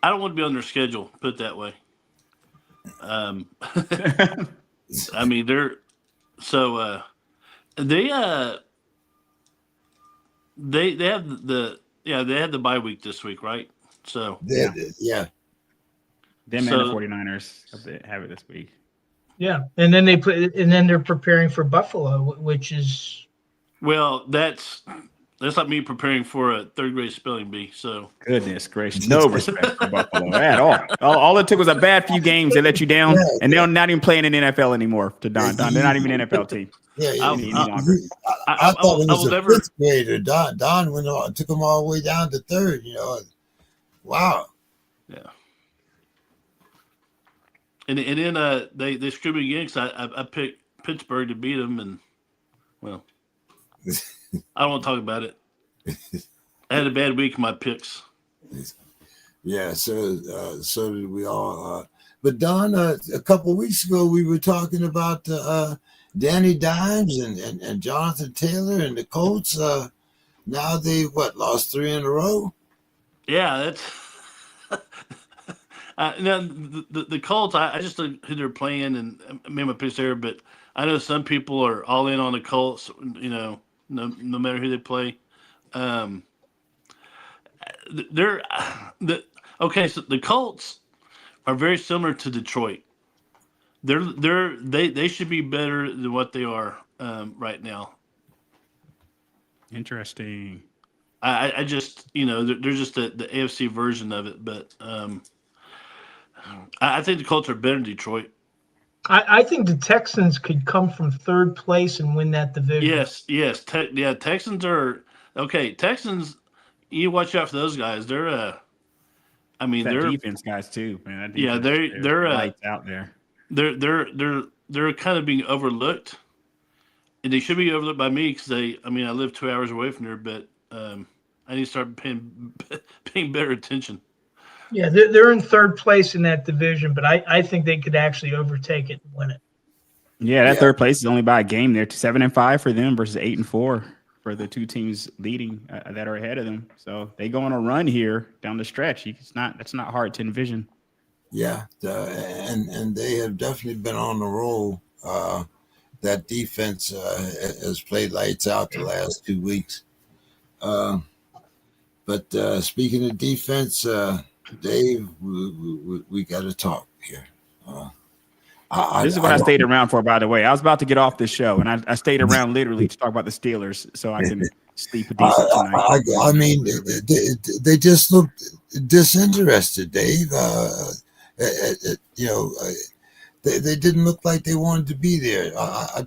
don't want to be on their schedule. Put it that way. I mean, they have they had the bye week this week, right? So yeah. Them and the 49ers have it this week. Yeah, and then they're preparing for Buffalo, which is that's like me preparing for a third grade spelling bee. So goodness gracious, no respect for Buffalo at all. All it took was a bad few games that let you down, and they're not even playing in the NFL anymore. To Don, they're not even an NFL team. Yeah, I thought it was a fifth grader. Don went on, took them all the way down to third. You know, wow. Yeah. And then they screwed me again because I picked Pittsburgh to beat them, and well, I don't want to talk about it. I had a bad week in my picks. Yeah, so did we all. But Don, a couple of weeks ago we were talking about Danny Dimes and Jonathan Taylor and the Colts. Now they lost 3 in a row. Yeah, that's. Now the Colts, I just look who they're playing and made my picks there, but I know some people are all in on the Colts. You know, no matter who they play. So the Colts are very similar to Detroit. They should be better than what they are right now. Interesting. I just they're just the AFC version of it, but I think the Colts are better than Detroit. I think the Texans could come from third place and win that division. Yes. Texans are okay. Texans, you watch out for those guys. I mean, That they're defense, guys, too, man. That yeah, defense is lights out there. they're kind of being overlooked, and they should be overlooked by me because I mean, I live 2 hours away from there, but I need to start paying better attention. Yeah, they're in third place in that division, but I think they could actually overtake it and win it. Yeah, that Yeah. third place is only by a game there. 7-5 for them versus 8-4 for the two teams leading that are ahead of them. So they go on a run here down the stretch. That's not hard to envision. Yeah, and they have definitely been on the roll. That defense has played lights out the last 2 weeks. But speaking of defense, Dave, we got to talk here. This is what I stayed around for, by the way. I was about to get off this show, and I stayed around literally to talk about the Steelers so I can sleep decent tonight. I mean, they just looked disinterested, Dave. You know, they didn't look like they wanted to be there. I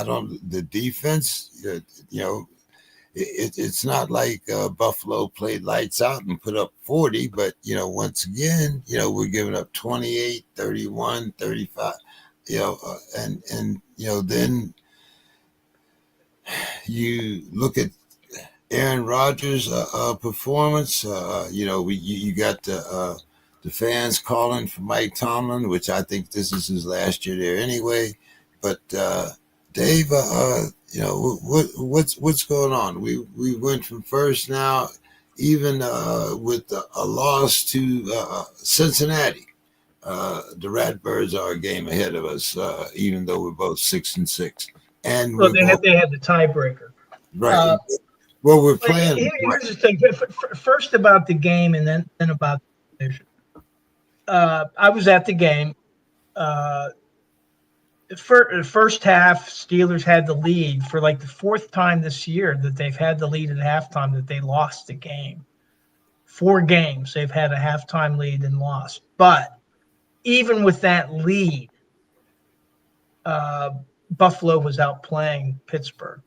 don't. The defense, you know, it's not like Buffalo played lights out and put up 40, but, you know, once again, you know, we're giving up 28, 31, 35, you know, and you know, then you look at Aaron Rodgers' performance. You know, you got the fans calling for Mike Tomlin, which I think this is his last year there anyway. But Dave, you know, what's going on? We went from first now, even with a loss to Cincinnati. The Ratbirds are a game ahead of us, even though we're both 6-6. And Well, they had the tiebreaker. right. Well, we're playing. Here's the thing. First about the game, and then about the division. I was at the game. First half, Steelers had the lead for like the fourth time this year that they've had the lead at halftime that they lost the game. 4 games they've had a halftime lead and lost. But even with that lead, Buffalo was outplaying Pittsburgh.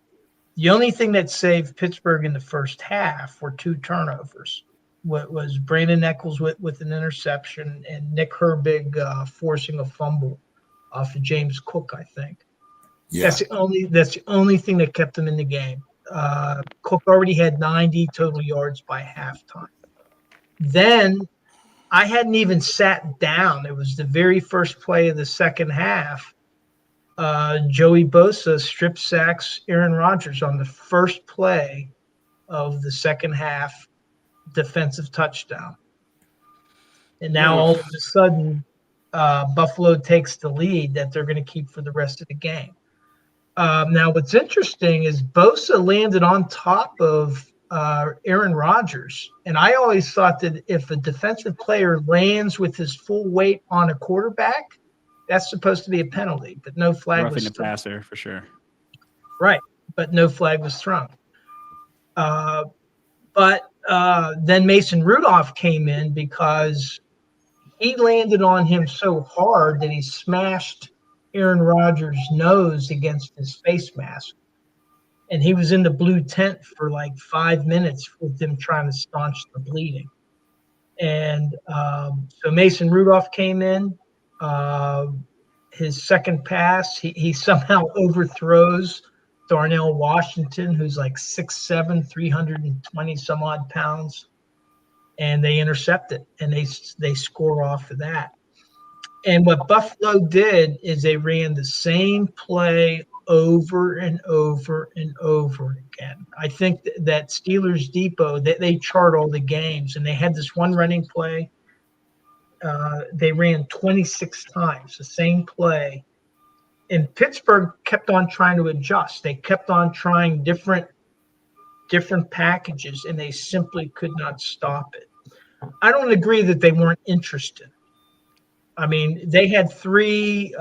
The only thing that saved Pittsburgh in the first half were 2 turnovers. Was Brandon Eccles with an interception and Nick Herbig forcing a fumble off of James Cook, I think. Yeah. That's the only thing that kept them in the game. Cook already had 90 total yards by halftime. Then I hadn't even sat down. It was the very first play of the second half. Joey Bosa strip sacks Aaron Rodgers on the first play of the second half, defensive touchdown. And now all of a sudden, Buffalo takes the lead that they're going to keep for the rest of the game. Now, what's interesting is Bosa landed on top of Aaron Rodgers. And I always thought that if a defensive player lands with his full weight on a quarterback, that's supposed to be a penalty, but no flag was thrown. Passer for sure. Right, but no flag was thrown. But then Mason Rudolph came in because he landed on him so hard that he smashed Aaron Rodgers' nose against his face mask. And he was in the blue tent for like 5 minutes with them trying to staunch the bleeding. And so Mason Rudolph came in. His second pass, he somehow overthrows Darnell Washington, who's like 6'7", 320 some odd pounds, and they intercept it, and they score off of that. And what Buffalo did is they ran the same play over and over and over again. I think that Steelers Depot, they chart all the games, and they had this one running play. They ran 26 times, the same play. And Pittsburgh kept on trying to adjust. They kept on trying different packages, and they simply could not stop it. I don't agree that they weren't interested. I mean, they had 3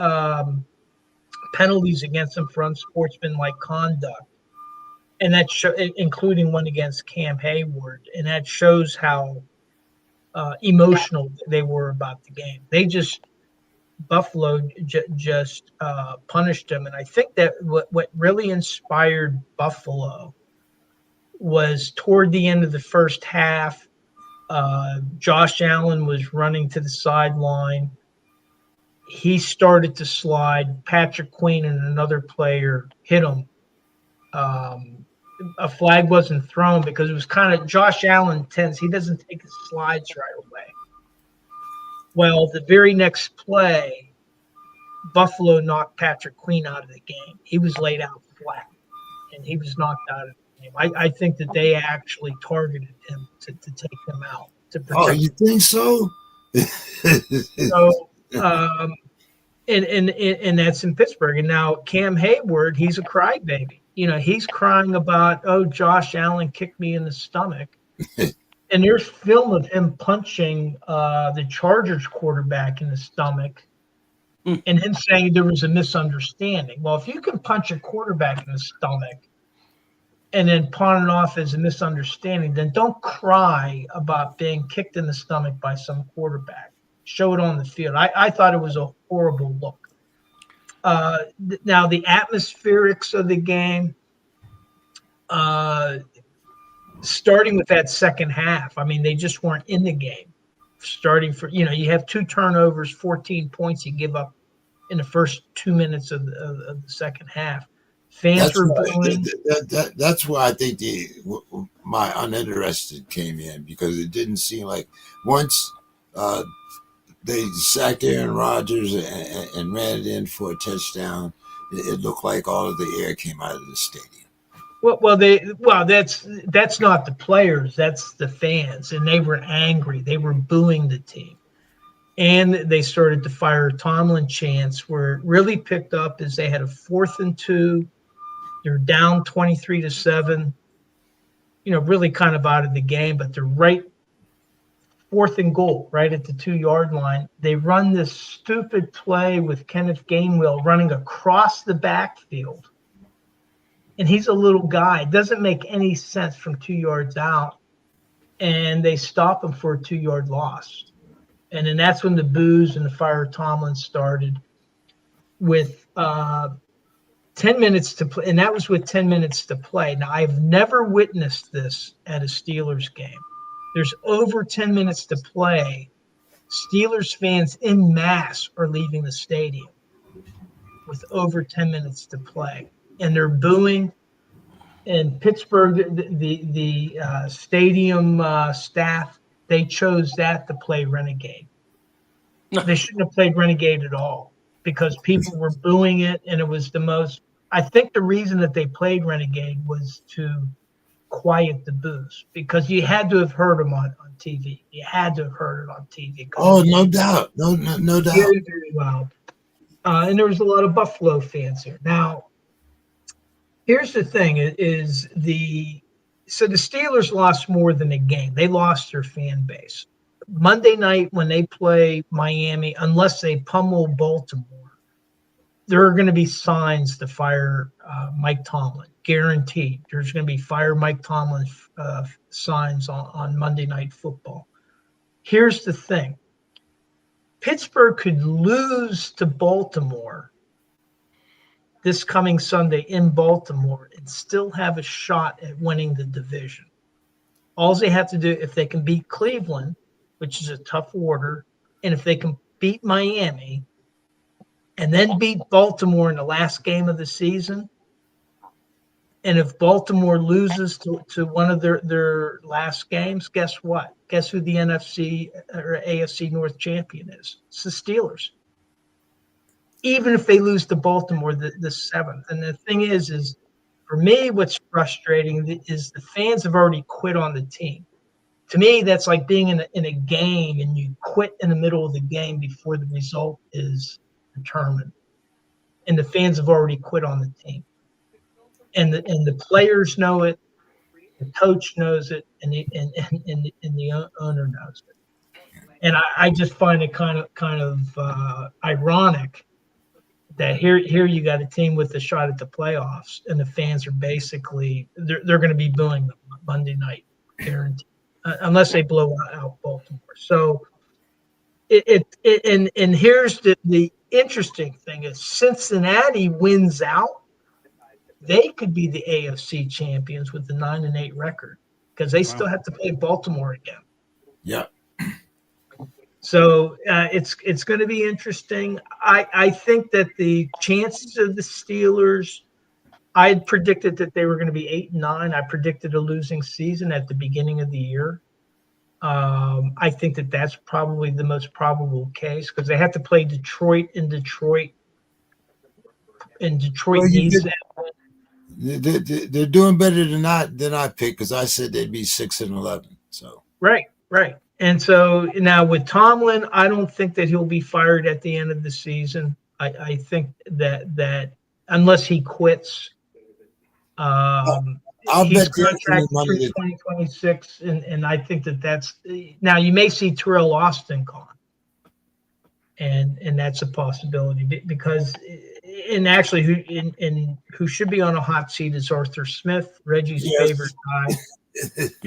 penalties against them for unsportsmanlike conduct, and that including one against Cam Hayward, and that shows how emotional they were about the game. Buffalo just punished them. And I think that what really inspired Buffalo was toward the end of the first half. Josh Allen was running to the sideline. He started to slide. Patrick Queen and another player hit him. A flag wasn't thrown because it was kind of Josh Allen tends, he doesn't take his slides right away. Well, the very next play, Buffalo knocked Patrick Queen out of the game. He was laid out flat, and he was knocked out of the game. I think that they actually targeted him to take him out. To protect Oh, you think so? So, and that's in Pittsburgh. And now Cam Hayward, he's a crybaby. He's crying about, oh, Josh Allen kicked me in the stomach. And there's film of him punching the Chargers quarterback in the stomach and him saying there was a misunderstanding. Well, if you can punch a quarterback in the stomach and then pawn it off as a misunderstanding, then don't cry about being kicked in the stomach by some quarterback. Show it on the field. I thought it was a horrible look. Now, the atmospherics of the game, starting with that second half, I mean, they just weren't in the game. Starting you have 2 turnovers, 14 points you give up in the first 2 minutes of the second half. Fans were booing. That's why I think my uninterested came in, because it didn't seem like once they sacked Aaron Rodgers and ran it in for a touchdown, it looked like all of the air came out of the stadium. Well, that's not the players, that's the fans, and they were angry. They were booing the team, and they started to fire Tomlin chants. Where it really picked up is they had a 4th and 2. They're down 23-7. Really kind of out of the game, but they're right 4th and goal, right at the 2-yard line. They run this stupid play with Kenneth Gainwell running across the backfield. And he's a little guy. It doesn't make any sense from 2 yards out. And they stop him for a 2-yard loss. And then that's when the boos and the fire Tomlin started with 10 minutes to play. And that was with 10 minutes to play. Now, I've never witnessed this at a Steelers game. There's over 10 minutes to play. Steelers fans en masse are leaving the stadium with over 10 minutes to play. And they're booing. In Pittsburgh, the stadium staff, they chose that to play Renegade. They shouldn't have played Renegade at all because people were booing it, and it was the most – I think the reason that they played Renegade was to quiet the boos, because you had to have heard them on TV. You had to have heard it on TV. Oh, no doubt. No doubt. Very, very loud. And there was a lot of Buffalo fans here. Now, here's the thing: so the Steelers lost more than a game. They lost their fan base. Monday night when they play Miami, unless they pummel Baltimore, there are going to be signs to fire Mike Tomlin. Guaranteed. There's going to be fire Mike Tomlin signs on Monday Night Football. Here's the thing: Pittsburgh could lose to Baltimore this coming Sunday in Baltimore and still have a shot at winning the division. All they have to do, if they can beat Cleveland, which is a tough order, and if they can beat Miami and then beat Baltimore in the last game of the season, and if Baltimore loses to one of their last games, guess what? Guess who the NFC or AFC North champion is? It's the Steelers. Even if they lose to Baltimore the 7th. And the thing is for me, what's frustrating is the fans have already quit on the team. To me, that's like being in a game and you quit in the middle of the game before the result is determined. And the fans have already quit on the team. And the players know it, the coach knows it, and the owner knows it. And I just find it kind of ironic that here you got a team with a shot at the playoffs, and the fans are basically they're going to be booing them Monday night, guaranteed, unless they blow out Baltimore. So and here's the interesting thing is Cincinnati wins out, they could be the AFC champions with the 9-8 record because they still have to play Baltimore again. Yeah. So it's going to be interesting. I think that the chances of the Steelers, I had predicted that they were going to be 8-9. I predicted a losing season at the beginning of the year. I think that that's probably the most probable case because they have to play Detroit, and Detroit needs that. They're doing better than I picked because I said they'd be 6-11. So Right. And so now with Tomlin, I don't think that he'll be fired at the end of the season. I think that unless he quits, I'll he's bet contracted through 2026, and I think that's now you may see Terrell Austin gone, and that's a possibility because and actually who should be on a hot seat is Arthur Smith, Reggie's favorite guy.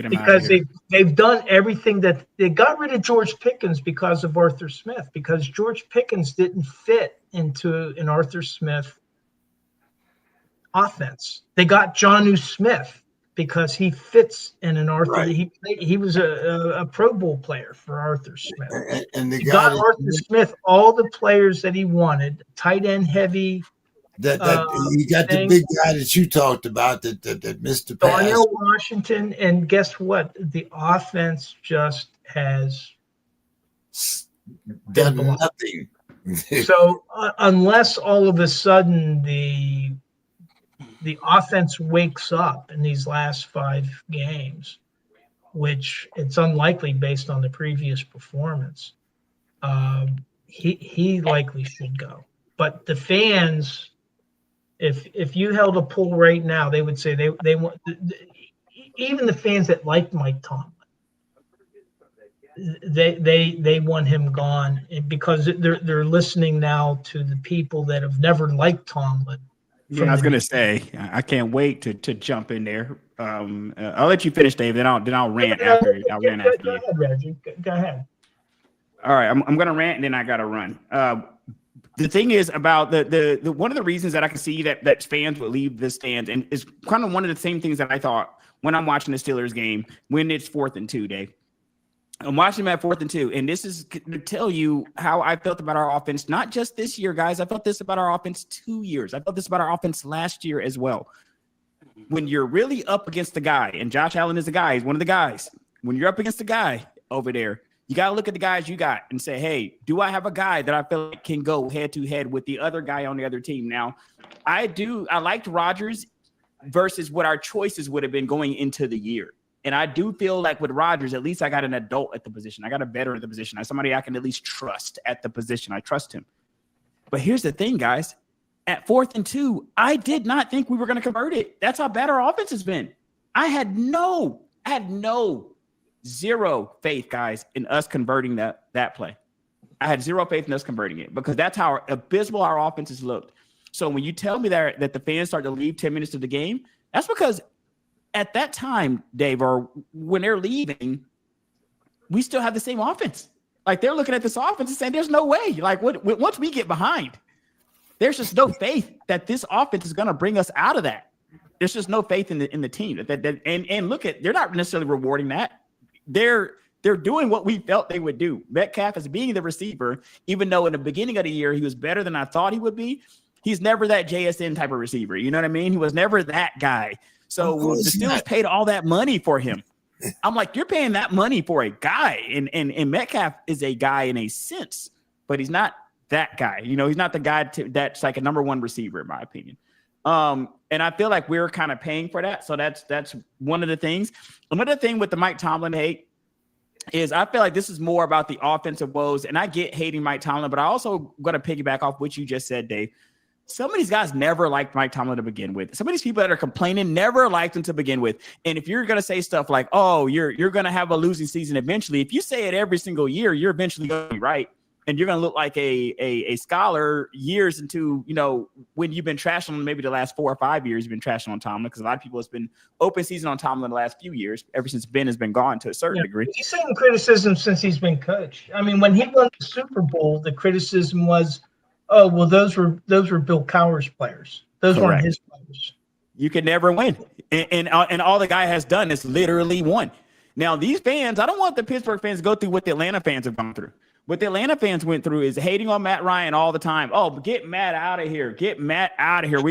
Because they've done everything that they got rid of George Pickens because of Arthur Smith, because George Pickens didn't fit into an Arthur Smith offense. They got Jonnu Smith because he fits in an Arthur. Right. He was a Pro Bowl player for Arthur Smith. And the he guy got Arthur Smith all the players that he wanted, tight end heavy. That you got the big guy that you talked about that missed the pass. Darnell Washington, and guess what? The offense just has done nothing. So unless all of a sudden the offense wakes up in these last 5 games, which it's unlikely based on the previous performance, he likely should go. But the fans. If you held a poll right now, they would say they want even the fans that liked Mike Tomlin. They want him gone because they're listening now to the people that have never liked Tomlin. Yeah, I was gonna say I can't wait to jump in there. I'll let you finish, Dave. Then I'll rant after. I'll rant after you. Go ahead, Reggie. Go ahead. All right, I'm gonna rant and then I gotta run. The thing is about the one of the reasons that I can see that fans will leave the stands and is kind of one of the same things that I thought when I'm watching the Steelers game when it's 4th and 2, Dave. I'm watching them at 4th and 2, and this is to tell you how I felt about our offense, not just this year, guys. I felt this about our offense 2 years. I felt this about our offense last year as well. When you're really up against the guy, and Josh Allen is the guy, he's one of the guys. When you're up against the guy over there, you got to look at the guys you got and say, hey, do I have a guy that I feel like can go head-to-head with the other guy on the other team? Now, I liked Rodgers versus what our choices would have been going into the year. And I do feel like with Rodgers, at least I got an adult at the position. I got a veteran at the position. Somebody I can at least trust at the position. I trust him. But here's the thing, guys. At 4th and 2, I did not think we were going to convert it. That's how bad our offense has been. I had zero faith, guys, in us converting that play. I had zero faith in us converting it because that's how abysmal our offenses looked. So when you tell me that the fans start to leave 10 minutes of the game, that's because at that time, Dave, or when they're leaving, we still have the same offense. Like they're looking at this offense and saying, there's no way. Like once we get behind, there's just no faith that this offense is going to bring us out of that. There's just no faith in the team. And look at, they're not necessarily rewarding that. They're doing what we felt they would do. Metcalf is being the receiver, even though in the beginning of the year he was better than I thought he would be. He's never that JSN type of receiver. You know what I mean? He was never that guy. So the Steelers paid all that money for him. I'm like, you're paying that money for a guy. And Metcalf is a guy in a sense, but he's not that guy. You know, he's not the guy that's like a number 1 receiver, in my opinion. And I feel like we're kind of paying for that. So that's one of the things. Another thing with the Mike Tomlin hate is I feel like this is more about the offensive woes. And I get hating Mike Tomlin, but I also going to piggyback off what you just said, Dave. Some of these guys never liked Mike Tomlin to begin with. Some of these people that are complaining never liked him to begin with. And if you're going to say stuff like, oh, you're going to have a losing season eventually, if you say it every single year, you're eventually going to be right. and you're going to look like a scholar years into, when you've been trashing on maybe the last 4 or 5 years, you've been trashing on Tomlin, because a lot of people, it's been open season on Tomlin the last few years, ever since Ben has been gone to a certain degree. He's seen criticism since he's been coach. I mean, when he won the Super Bowl, the criticism was, oh, well, those were Bill Cowher's players. Those weren't his players. You can never win. And all the guy has done is literally won. Now, these fans, I don't want the Pittsburgh fans to go through what the Atlanta fans have gone through. What the Atlanta fans went through is hating on Matt Ryan all the time. Oh, get Matt out of here. Get Matt out of here.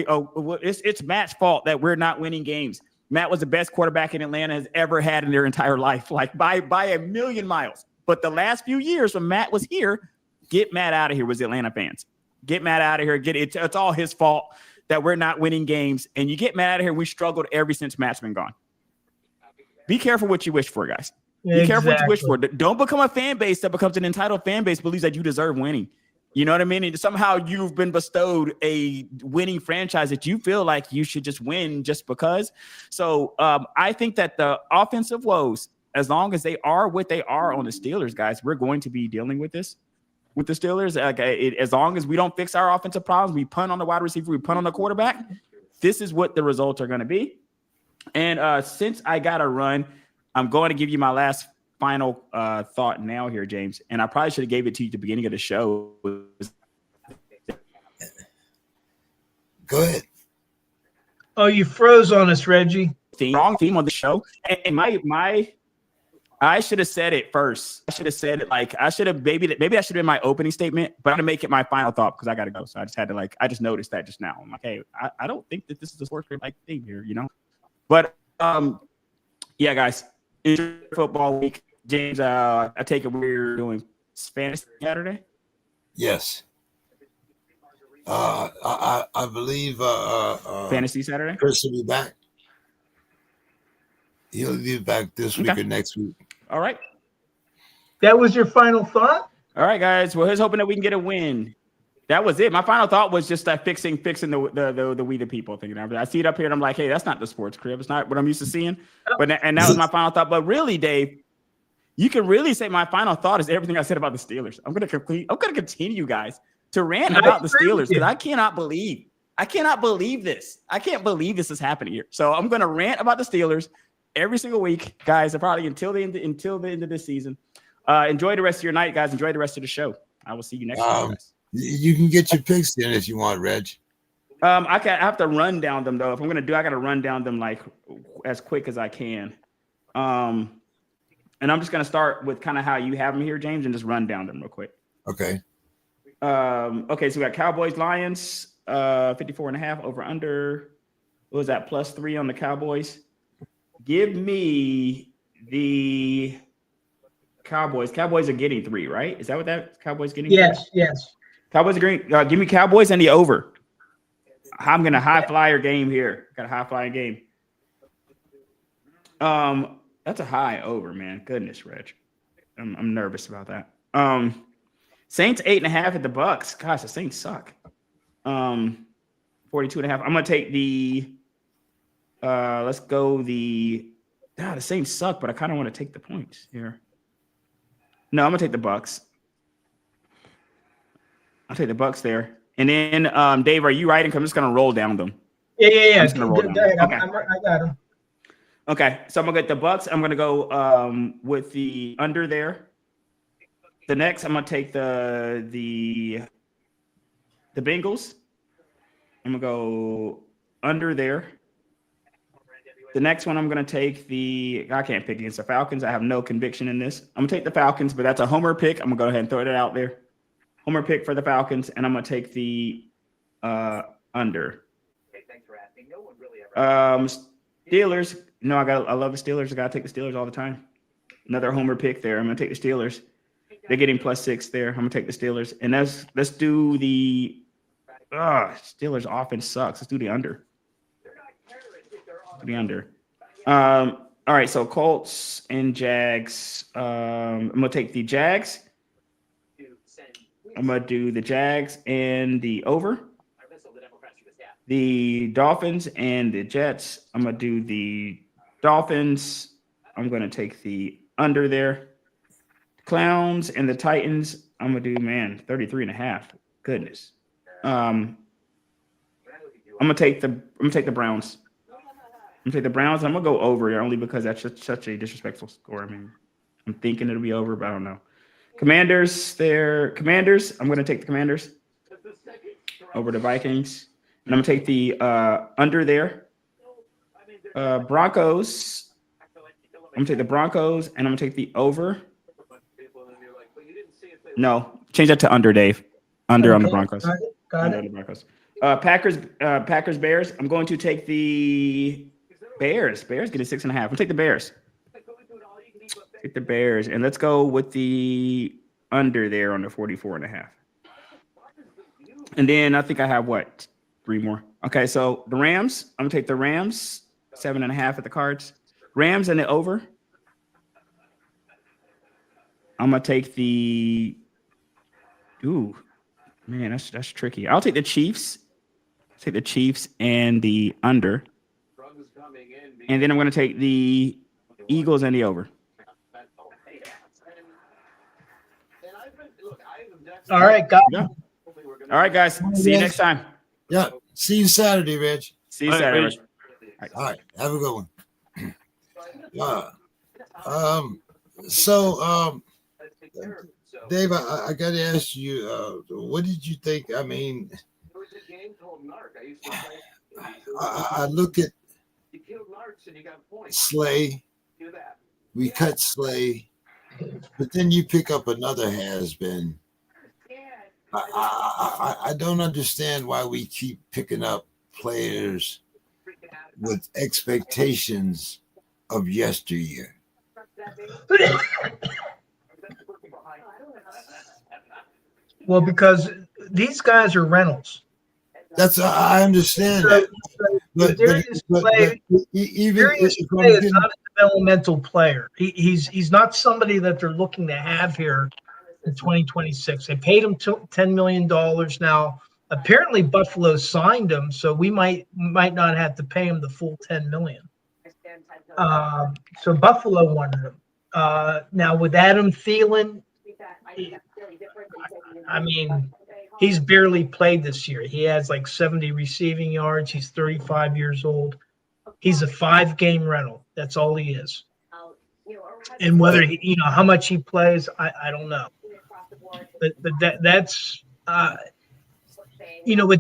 It's Matt's fault that we're not winning games. Matt was the best quarterback in Atlanta has ever had in their entire life, like by a million miles. But the last few years when Matt was here, get Matt out of here was the Atlanta fans. Get Matt out of here. It's all his fault that we're not winning games. And you get Matt out of here. We struggled ever since Matt's been gone. Be careful what you wish for, guys. Be careful what you wish for. Don't become a fan base that becomes an entitled fan base, believes that you deserve winning. You know what I mean? And somehow you've been bestowed a winning franchise that you feel like you should just win just because. So I think that the offensive woes, as long as they are what they are on the Steelers, guys, we're going to be dealing with this with the Steelers. As long as we don't fix our offensive problems, we punt on the wide receiver, we punt on the quarterback, this is what the results are going to be. And since I got to run, I'm going to give you my last final thought now here, James. And I probably should have gave it to you at the beginning of the show. Go ahead. Oh, you froze on us, Reggie. Wrong theme on the show. And I should have said it first. I should have said it maybe I should have been my opening statement, but I'm gonna make it my final thought because I gotta go. So I just had to I just noticed that just now. I'm like, hey, I don't think that this is a SPORTSKRIB thing here, But yeah, guys. Enjoy football week. James, I take it we're doing Fantasy Saturday? Yes. I believe Fantasy Saturday? Chris will be back. He'll be back this week or next week. All right. That was your final thought? All right, guys. Well, here's hoping that we can get a win. That was it. My final thought was just fixing the we the people thing. I see it up here and I'm like, hey, that's not the SPORTSKRIB. It's not what I'm used to seeing. And that was my final thought. But really, Dave, you can really say my final thought is everything I said about the Steelers. I'm gonna continue, guys, to rant about the Steelers because I cannot believe this. I can't believe this is happening here. So I'm gonna rant about the Steelers every single week, guys. Probably until the end of this season. Enjoy the rest of your night, guys. Enjoy the rest of the show. I will see you next week, guys. You can get your picks in if you want, Reg. I have to run down them though. If I'm gonna I gotta run down them as quick as I can. And I'm just gonna start with kind of how you have them here, James, and just run down them real quick. Okay. Okay, so we got Cowboys, Lions, 54.5 over under. What was that? +3 on the Cowboys. Give me the Cowboys. Cowboys are getting 3, right? Is that what that Cowboys getting? Yes. Cowboys are green. Give me Cowboys and the over. I'm gonna high flyer game here. Got a high flyer game. That's a high over, man. Goodness, Reg. I'm nervous about that. Saints 8.5 at the Bucks. Gosh, the Saints suck. 42.5. I'm gonna take the. Let's go the. The Saints suck, but I kind of want to take the points here. No, I'm gonna take the Bucks. I'll take the Bucks there. And then, Dave, are you writing? I'm just gonna roll down them. Yeah. I'm just gonna roll down them. Okay. I got them. Okay, so I'm gonna get the Bucks. I'm gonna go with the under there. The next, I'm gonna take the Bengals. I'm gonna go under there. The next one, I'm gonna take I can't pick against the Falcons. I have no conviction in this. I'm gonna take the Falcons, but that's a homer pick. I'm gonna go ahead and throw it out there. Homer pick for the Falcons, and I'm gonna take the under. Okay, thanks for asking. No one really ever. Steelers. No, I love the Steelers. I gotta take the Steelers all the time. Another homer pick there. I'm gonna take the Steelers. They're getting +6 there. I'm gonna take the Steelers. And let's do the Steelers offense sucks. Let's do the under. The under. All right, so Colts and Jags. I'm gonna take the Jags. I'm gonna do the Jags and the over. The Dolphins and the Jets. I'm gonna do the Dolphins. I'm gonna take the under there. Clowns and the Titans. I'm gonna do 33.5. Goodness. I'm gonna take the Browns. I'm gonna take the Browns. I'm gonna go over here only because that's just such a disrespectful score. I mean, I'm thinking it'll be over, but I don't know. Commanders. I'm gonna take the Commanders over the Vikings, and I'm gonna take the under there. Broncos. I'm gonna take the Broncos, and I'm gonna take the over. No, change that to under, Dave. Under on the Broncos. Got under it. on the Broncos. Packers, Bears. I'm going to take the Bears. Bears get a 6.5. I'll take the Bears. Take the Bears, and let's go with the under there on the 44.5. And then I think I have what? 3 more. Okay, so the Rams. I'm gonna take the Rams, 7.5 at the Cards. Rams and the over. I'm gonna take the. Ooh, man, that's tricky. I'll take the Chiefs. Take the Chiefs and the under. And then I'm gonna take the Eagles and the over. All right, got it. All right, guys. See you next time. Yeah. See you Saturday, Reg. See you Saturday. All right. Have a good one. So, Dave, I got to ask you, what did you think? I mean, I look at Slay. We cut Slay, but then you pick up another has-been. I don't understand why we keep picking up players with expectations of yesteryear. Well, because these guys are rentals. That's I understand that. But Darius Slay is not a developmental player. He's not somebody that they're looking to have here in 2026. They paid him $10 million now. Apparently, Buffalo signed him, so we might not have to pay him the full $10 million. So Buffalo wanted him. Now with Adam Thielen, I mean, he's barely played this year. He has like 70 receiving yards. He's 35 years old. He's a 5-game rental. That's all he is. And whether he, how much he plays, I don't know. But that's what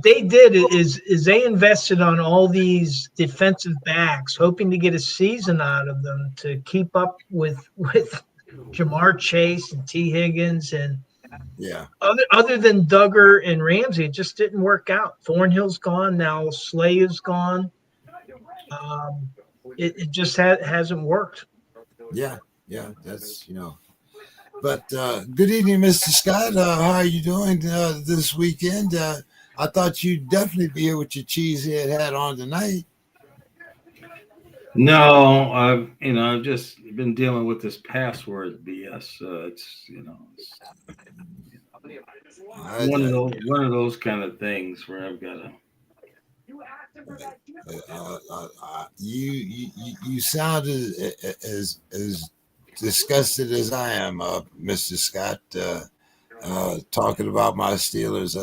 they did is they invested on all these defensive backs, hoping to get a season out of them to keep up with Jamar Chase and T. Higgins and Other than Duggar and Ramsey, it just didn't work out. Thornhill's gone now. Slay is gone. It just hasn't worked. Yeah, that's But good evening, Mr. Scott. How are you doing this weekend? I thought you'd definitely be here with your cheesehead hat on tonight. No, I've just been dealing with this password BS. It's one of those kind of things where I've got to. You sound as disgusted as I am, Mr. Scott, talking about my Steelers.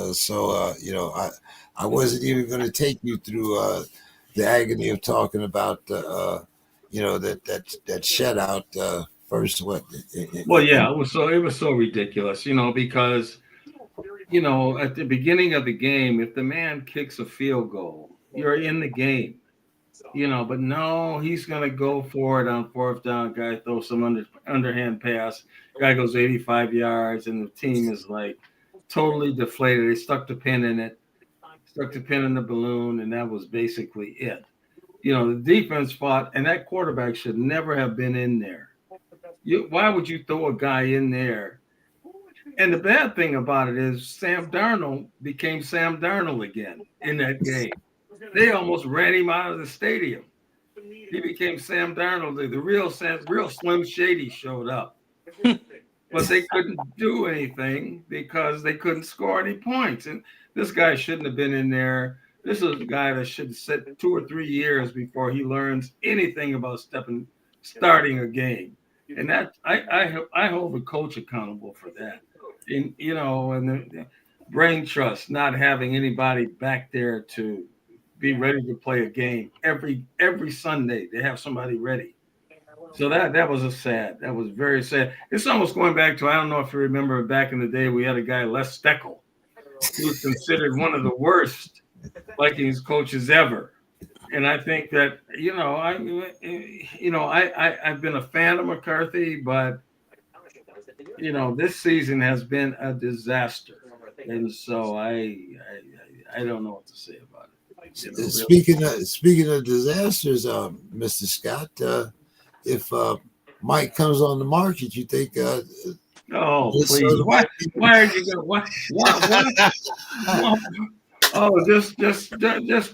I wasn't even going to take you through the agony of talking about that shutout first. What? Well, yeah, it was so ridiculous, because at the beginning of the game, if the man kicks a field goal, you're in the game. But no, he's going to go for it on 4th down. Guy throws some underhand pass. Guy goes 85 yards, and the team is like totally deflated. They stuck the pin in it, stuck the pin in the balloon, and that was basically it. The defense fought, and that quarterback should never have been in there. Why would you throw a guy in there? And the bad thing about it is Sam Darnold became Sam Darnold again in that game. They almost ran him out of the stadium. He became Sam Darnold. The real Slim Shady showed up. But they couldn't do anything because they couldn't score any points. And this guy shouldn't have been in there. This is a guy that should sit 2 or 3 years before he learns anything about starting a game. And that I hold the coach accountable for that. And and the brain trust, not having anybody back there to be ready to play a game every Sunday. They have somebody ready. So that was that was very sad. It's almost going back to, I don't know if you remember back in the day, we had a guy, Les Steckel, who was considered one of the worst Vikings coaches ever. And I think that, I've been a fan of McCarthy, but this season has been a disaster. And so I don't know what to say about it. Really. Speaking of disasters, Mr. Scott, if Mike comes on the market, you think? Oh, please! Why are you going? Why? Oh, just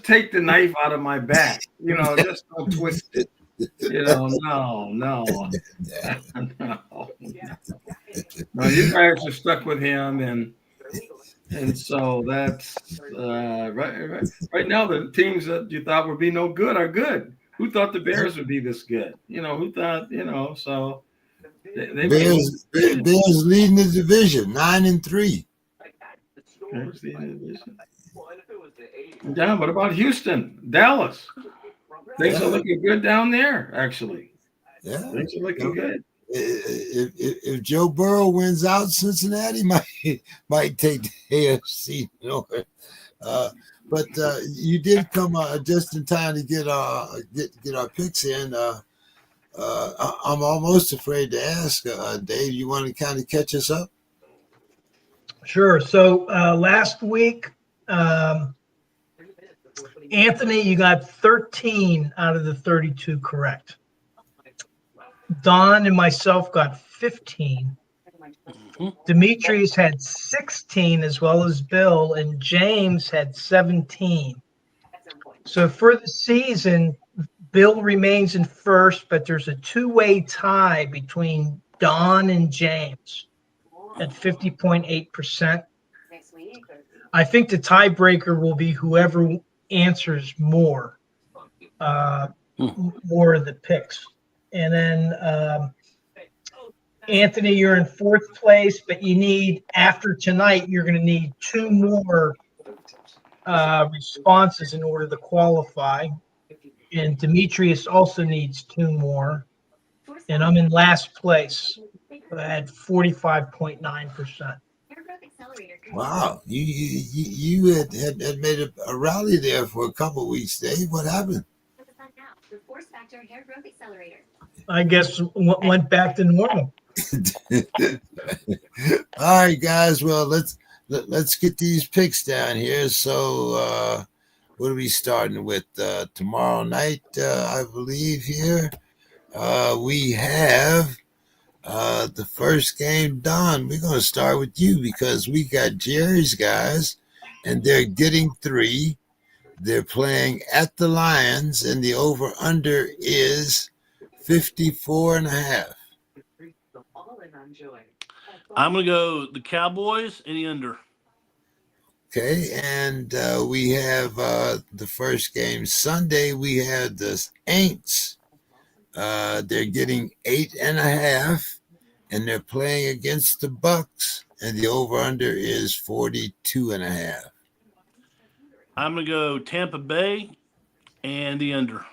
take the knife out of my back. Just don't twist it. No. No. You guys are stuck with him, and so that's right now the teams that you thought would be no good are good. Who thought the Bears would be this good? Who thought? So they Bears leading the division 9-3. Bears leading the division. Yeah, what about Houston, Dallas? Things are looking good down there, actually. Yeah, things are looking good. If Joe Burrow wins out, Cincinnati might take the AFC North. But you did come just in time to get our picks in. I'm almost afraid to ask, Dave. You want to kind of catch us up? Sure. So last week, Anthony, you got 13 out of the 32 correct. Don and myself got 15. Demetrius had 16, as well as Bill, and James had 17. So for the season, Bill remains in first, but there's a two-way tie between Don and James at 50.8%. I think the tiebreaker will be whoever answers more of the picks. And then Anthony, you're in fourth place, but you need, after tonight, you're going to need two more responses in order to qualify. And Demetrius also needs two more. And I'm in last place at 45.9%. Wow, you had made a rally there for a couple of weeks, Dave. What happened? I guess went back to normal. All right, guys. Well, let's get these picks down here. So, what are we starting with? Tomorrow night, I believe here we have the first game. Don, we're going to start with you because we got Jerry's guys, and they're getting 3. They're playing at the Lions, and the over-under is 54.5. I'm going to go the Cowboys and the under. Okay, and we have the first game Sunday. We have the Aints. They're getting 8.5, and they're playing against the Bucks, and the over/under is 42.5. I'm going to go Tampa Bay and the under.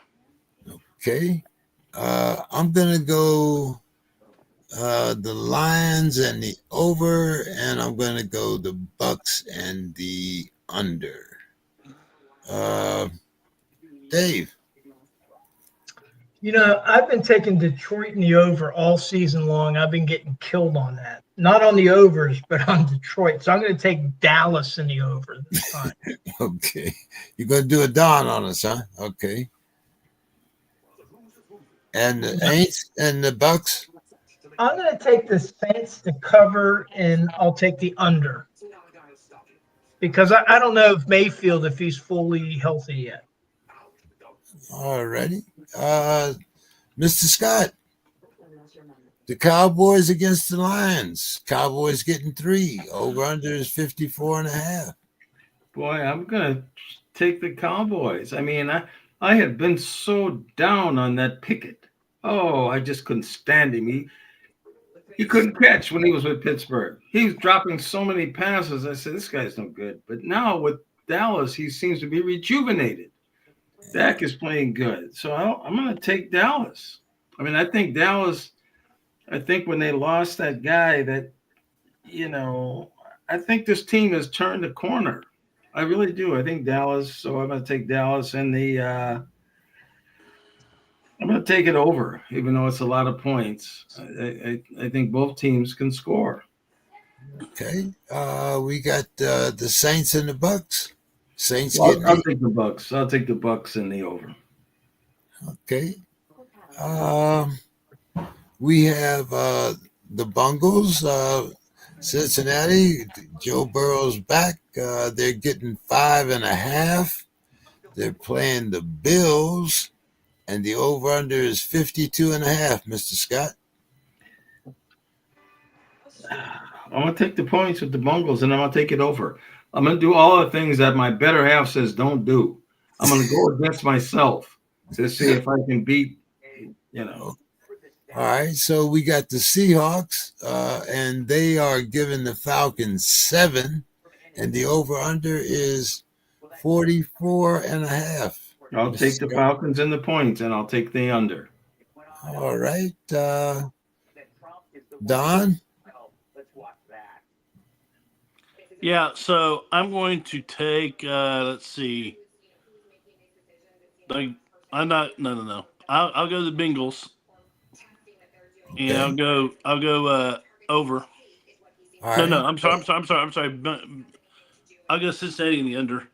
Okay, I'm gonna go the Lions and the over, and I'm gonna go the Bucks and the under. Dave. I've been taking Detroit in the over all season long. I've been getting killed on that. Not on the overs, but on Detroit. So I'm going to take Dallas in the over this time. Okay. You're going to do a Don on us, huh? Okay. And the Aints and the Bucks? I'm going to take the Saints to cover, and I'll take the under. Because I don't know if Mayfield, if he's fully healthy yet. All righty. Mr. Scott, the Cowboys against the Lions. Cowboys getting 3. Over-under is 54.5. Boy, I'm going to take the Cowboys. I mean, I had been so down on that Pickett. Oh, I just couldn't stand him. He couldn't catch when he was with Pittsburgh. He was dropping so many passes. I said, this guy's no good. But now with Dallas, he seems to be rejuvenated. Dak is playing good. So I'm going to take Dallas. I mean, I think Dallas, I think when they lost that guy that, I think this team has turned the corner. I really do. I think Dallas. So I'm going to take Dallas and I'm going to take it over, even though it's a lot of points. I think both teams can score. Okay. We got the Saints and the Bucks. Saints Well, getting I'll it. take the Bucks. I'll take the Bucks and the over. Okay. We have the Bungles, Cincinnati. Joe Burrow's back. They're getting 5.5. They're playing the Bills, and the over-under is 52.5, Mr. Scott. I'm going to take the points with the Bungles, and I'm going to take it over. I'm going to do all the things that my better half says don't do. I'm going to go against myself to see if I can beat, All right, so we got the Seahawks, and they are giving the Falcons 7, and the over-under is 44.5. I'll take the Falcons and the points, and I'll take the under. All right, Don? Yeah, so I'm going to take, let's see. I'm not, no. I'll go to the Bengals. Okay. And I'll go over. Right. No, I'm sorry. I'll go Cincinnati in the under.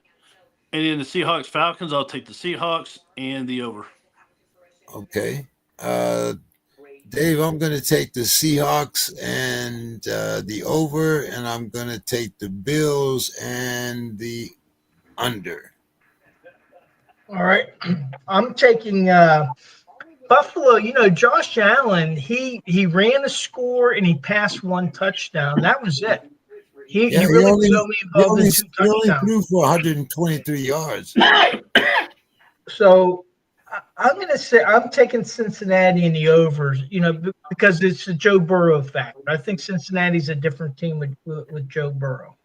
And then the Seahawks Falcons, I'll take the Seahawks and the over. Okay. Dave, I'm going to take the Seahawks and the over, and I'm going to take the Bills and the under. All right. I'm taking Buffalo. Josh Allen, he ran a score and he passed one touchdown. That was it. He really was only involved in 2 touchdowns. He only threw for 123 yards. So I'm going to say I'm taking Cincinnati in the overs, because it's the Joe Burrow factor. I think Cincinnati's a different team with Joe Burrow.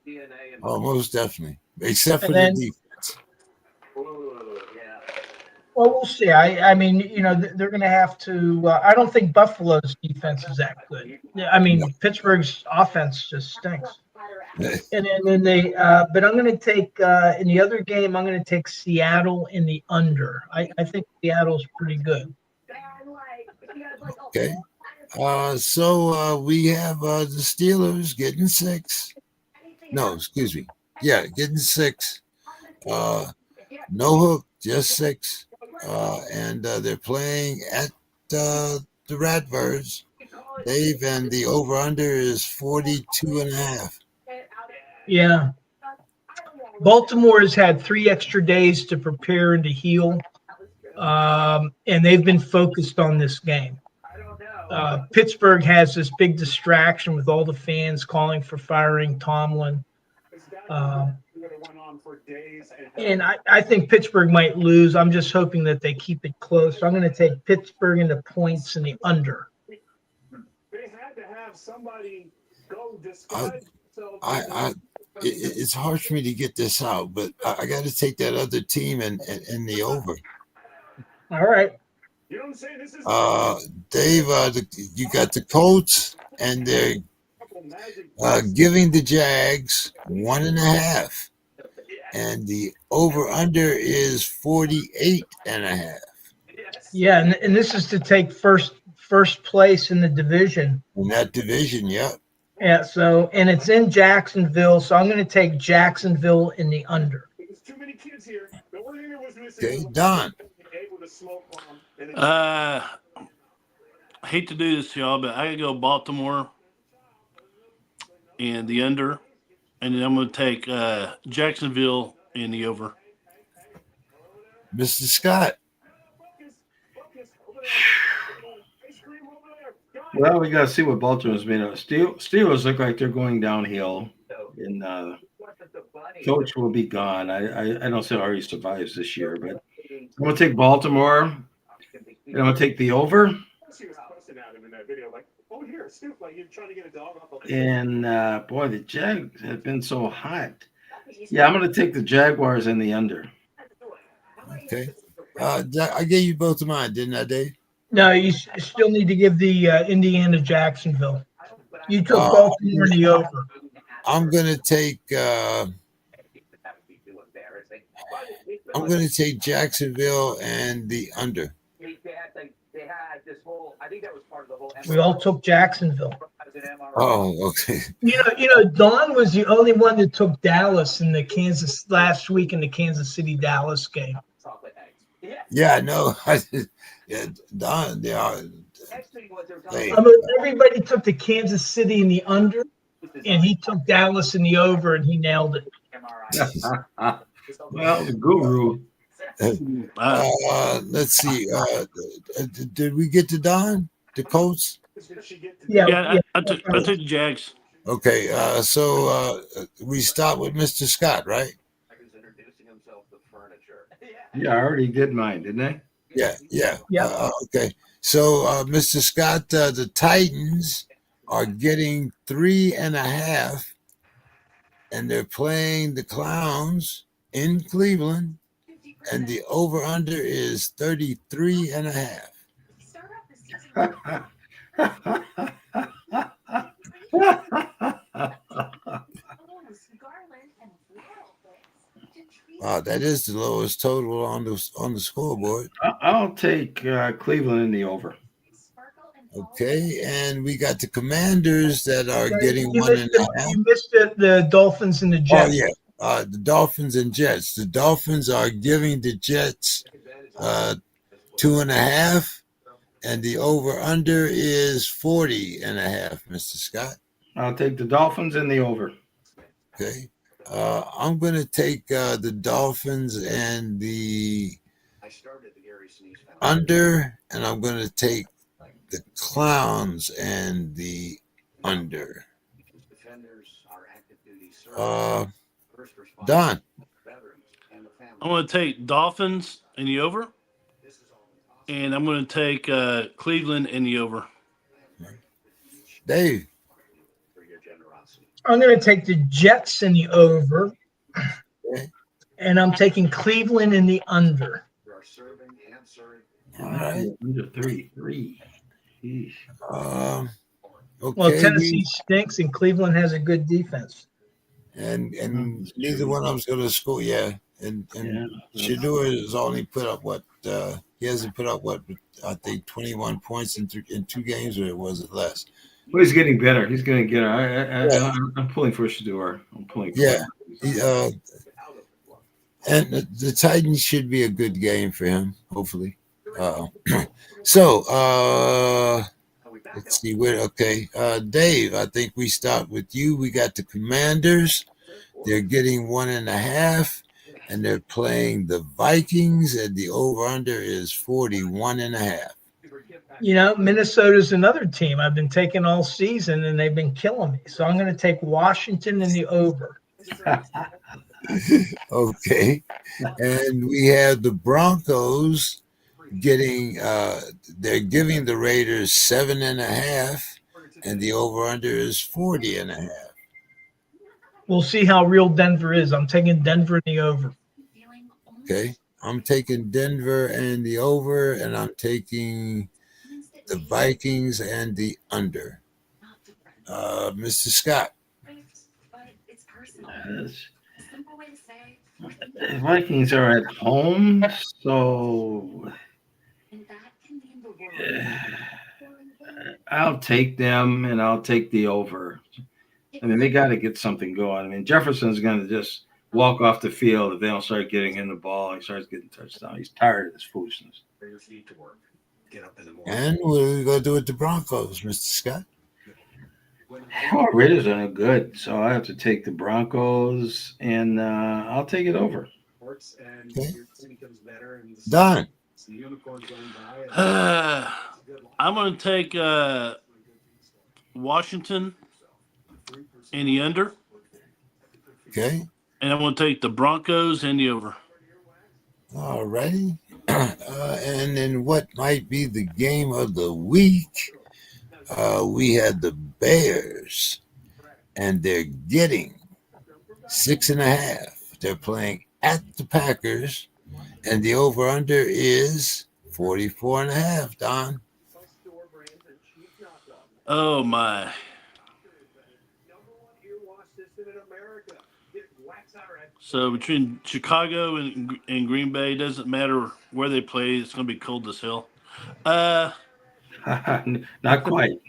Oh, most definitely, except for the defense. Well, we'll see. I mean, they're going to have to. I don't think Buffalo's defense is that good. I mean, no. Pittsburgh's offense just stinks. And then they, but I'm going to take in the other game. I'm going to take Seattle in the under. I think Seattle's pretty good. Okay, so we have the Steelers getting 6. No, excuse me. Yeah, getting 6. No hook, just 6. And they're playing at the Ratbirds. Dave, and the over-under is 42.5. Yeah. Baltimore has had 3 extra days to prepare and to heal, and they've been focused on this game. Pittsburgh has this big distraction with all the fans calling for firing Tomlin. And I think Pittsburgh might lose. I'm just hoping that they keep it close. So I'm going to take Pittsburgh in the points and the under. They had to have somebody go it's hard for me to get this out, but I got to take that other team and the over. All right. Dave, you got the Colts, and they're giving the Jags 1.5, and the over/under is 48.5. Yeah, and this is to take first place in the division. In that division, yeah. Yeah. So, and it's in Jacksonville, so I'm going to take Jacksonville in the under. Okay, Don. I hate to do this to y'all, but I gotta go Baltimore and the under, and then I'm gonna take Jacksonville in the over. Mr. Scott. Well, we got to see what Baltimore's made of. Steelers look like they're going downhill, and Coach will be gone. I don't see how he survives this year, but I'm going to take Baltimore, and I'm going to take the over. And boy, the Jags have been so hot. Yeah, I'm going to take the Jaguars and the under. Okay. I gave you both of mine, didn't I, Dave? No, you still need to give the Indiana Jacksonville. You took Uh, Baltimore in the over. I'm gonna take Jacksonville and the under. We all took Jacksonville. Oh, okay. Don was the only one that took Dallas in the Kansas last week in the Kansas City Dallas game. Yeah, I know. Yeah, Don, they are. Hey, Everybody took the Kansas City in the under, and he took Dallas in the over, and he nailed it. Well, the guru. Let's see. Did we get to Don? The Colts? Yeah. I took the Jags. Okay. So we start with Mr. Scott, right? Yeah, I already did mine, didn't I? Yeah. Yeah. Okay. So, Mr. Scott, the Titans are getting 3.5, and they're playing the Clowns in Cleveland, and the over-under is 33.5. Wow, that is the lowest total on the scoreboard. I'll take Cleveland in the over. Okay, and we got the Commanders that are getting You 1.5. You missed the Dolphins and the Jets. Oh yeah, the Dolphins and Jets. The Dolphins are giving the Jets 2.5, and the over/under is 40.5. Mr. Scott. I'll take the Dolphins in the over. Okay. I'm going to take the Dolphins and the under, and I'm going to take the Clowns and the under. Don. I'm going to take Dolphins in the over, and I'm going to take Cleveland in the over. Dave. I'm going to take the Jets in the over, and I'm taking Cleveland in the under. All right. Under 33. Okay. Well, Tennessee stinks, and Cleveland has a good defense. And neither one of them's going to score. Yeah. And Shador has only put up he hasn't put up I think 21 points in 2 games, or was it less? Well, he's getting better. He's going to get I'm pulling for Shador. I'm pulling for him. And the Titans should be a good game for him, hopefully. So, let's see where. Okay, Dave, I think we start with you. We got the Commanders. They're getting 1.5, and they're playing the Vikings, and the over/under is 41.5. Minnesota's another team I've been taking all season, and they've been killing me. So I'm going to take Washington in the over. Okay, and we have the Broncos they're giving the Raiders 7.5, and the over/under is 40.5. We'll see how real Denver is. I'm taking Denver in the over. Okay, I'm taking Denver and the over, and I'm taking the Vikings and the under. Mr. Scott. The Vikings are at home, so I'll take them, and I'll take the over. I mean, they got to get something going. I mean, Jefferson's going to just walk off the field if they don't start getting him the ball. He starts getting touchdowns. He's tired of this foolishness. And what are we going to do with the Broncos, Mr. Scott? Well, Raiders are good, so I have to take the Broncos, and I'll take it over. Okay. Don. I'm going to take Washington in the under. Okay. And I'm going to take the Broncos in the over. All righty. And then what might be the game of the week? we had the Bears, and they're getting 6.5. They're playing at the Packers, and the over-under is 44.5, Don. Oh my! So between Chicago and Green Bay, doesn't matter where they play. It's going to be cold as hell. Not quite.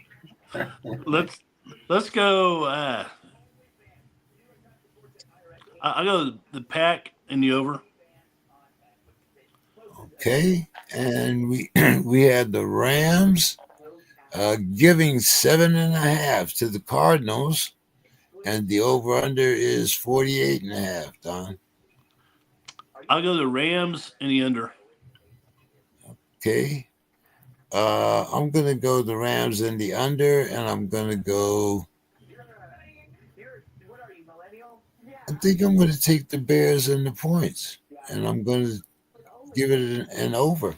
Let's go. I go the Pack and the over. Okay, and we we had the Rams giving 7.5 to the Cardinals, and the over/under is 48.5. Don. I'll go the Rams and the under. Okay, I'm gonna go the Rams and the under, and I'm gonna go. I think I'm gonna take the Bears and the points, and I'm gonna give it an over.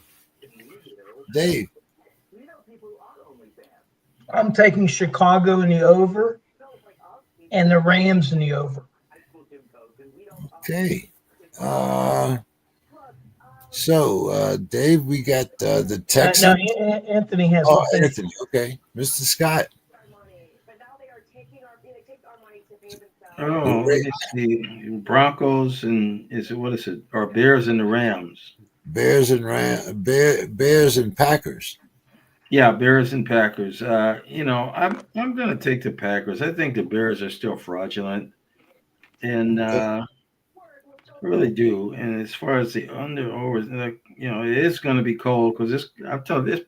Dave. I'm taking Chicago in the over and the Rams in the over. Okay. So, Dave, we got the Texans. No, Anthony has Oh, to finish. Anthony. Okay. Mr. Scott. Oh, let me see. Broncos and what is it? Or Bears and the Rams. Bears and Packers. Yeah, Bears and Packers. I'm going to take the Packers. I think the Bears are still fraudulent, and I really do. And as far as the under over, it is going to be cold because I'm telling you, it's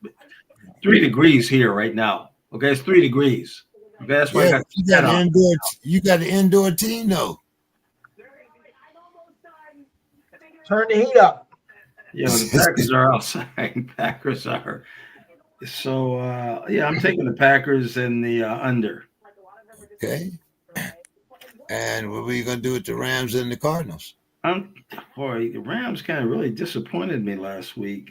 3 degrees here right now. Okay, it's 3 degrees. Okay, that's why I got that on. You got an indoor team though. Turn the heat up. Yeah, the Packers are outside. Packers are. So, I'm taking the Packers and the under. Okay. And what were you going to do with the Rams and the Cardinals? The Rams kind of really disappointed me last week.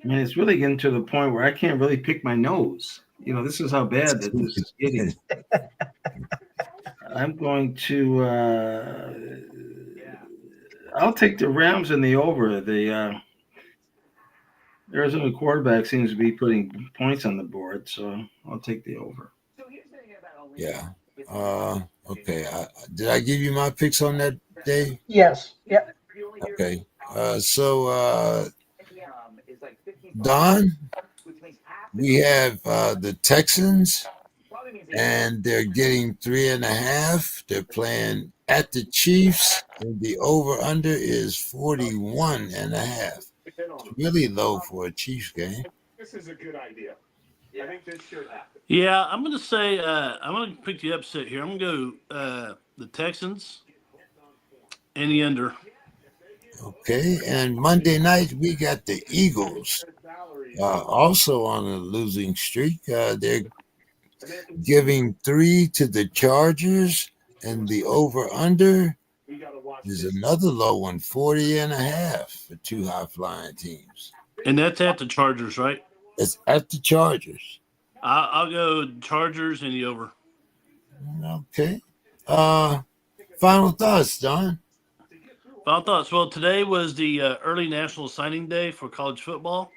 I mean, it's really getting to the point where I can't really pick my nose. This is how bad that this is getting. I'm going to I'll take the Rams and the over. The Arizona quarterback seems to be putting points on the board, so I'll take the over. Yeah. Okay. Did I give you my picks on that, Dave? Yes. Yep. Okay. Don, we have the Texans, and they're getting 3.5. They're playing at the Chiefs, and the over/under is 41.5. It's really low for a Chiefs game. This is a good idea. I think this should happen. Yeah, I'm going to say I'm going to pick the upset here. I'm going to go the Texans and the under. Okay, and Monday night we got the Eagles, also on a losing streak. They're giving 3 to the Chargers, and the over/under is another low one, 40.5 for 2 high-flying teams. And that's at the Chargers, right? It's at the Chargers. I'll go Chargers and the over. Okay. Final thoughts, Don. Final thoughts. Well, today was the early National Signing Day for college football.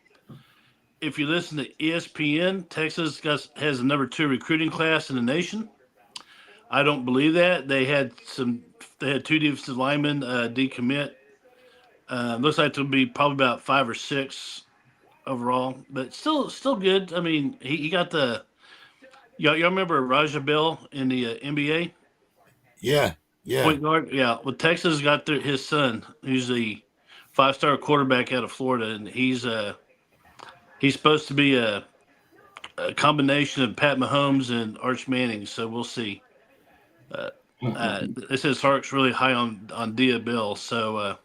If you listen to ESPN, Texas has the number 2 recruiting class in the nation. I don't believe that. They had 2 defensive linemen decommit. Looks like there'll be probably about 5 or 6 overall, but still good. I mean, he got the y'all remember Raja Bell in the NBA? Yeah. Point guard. Yeah. Well, Texas got his son, who's the 5-star quarterback out of Florida, and he's supposed to be a combination of Pat Mahomes and Arch Manning. So we'll see. It says Hark's really high on Dia Bell, so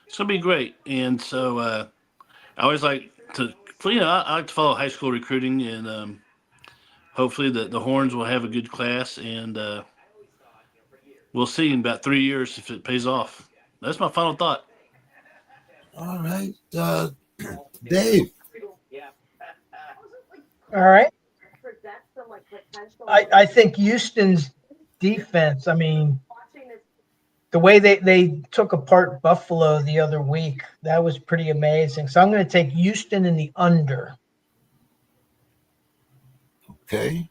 it's gonna be great. And so I always like to, I like to follow high school recruiting, and hopefully the Horns will have a good class, and we'll see in about 3 years if it pays off. That's my final thought. All right, Dave. All right. I think Houston's defense, I mean, the way they took apart Buffalo the other week, that was pretty amazing. So I'm going to take Houston in the under. Okay.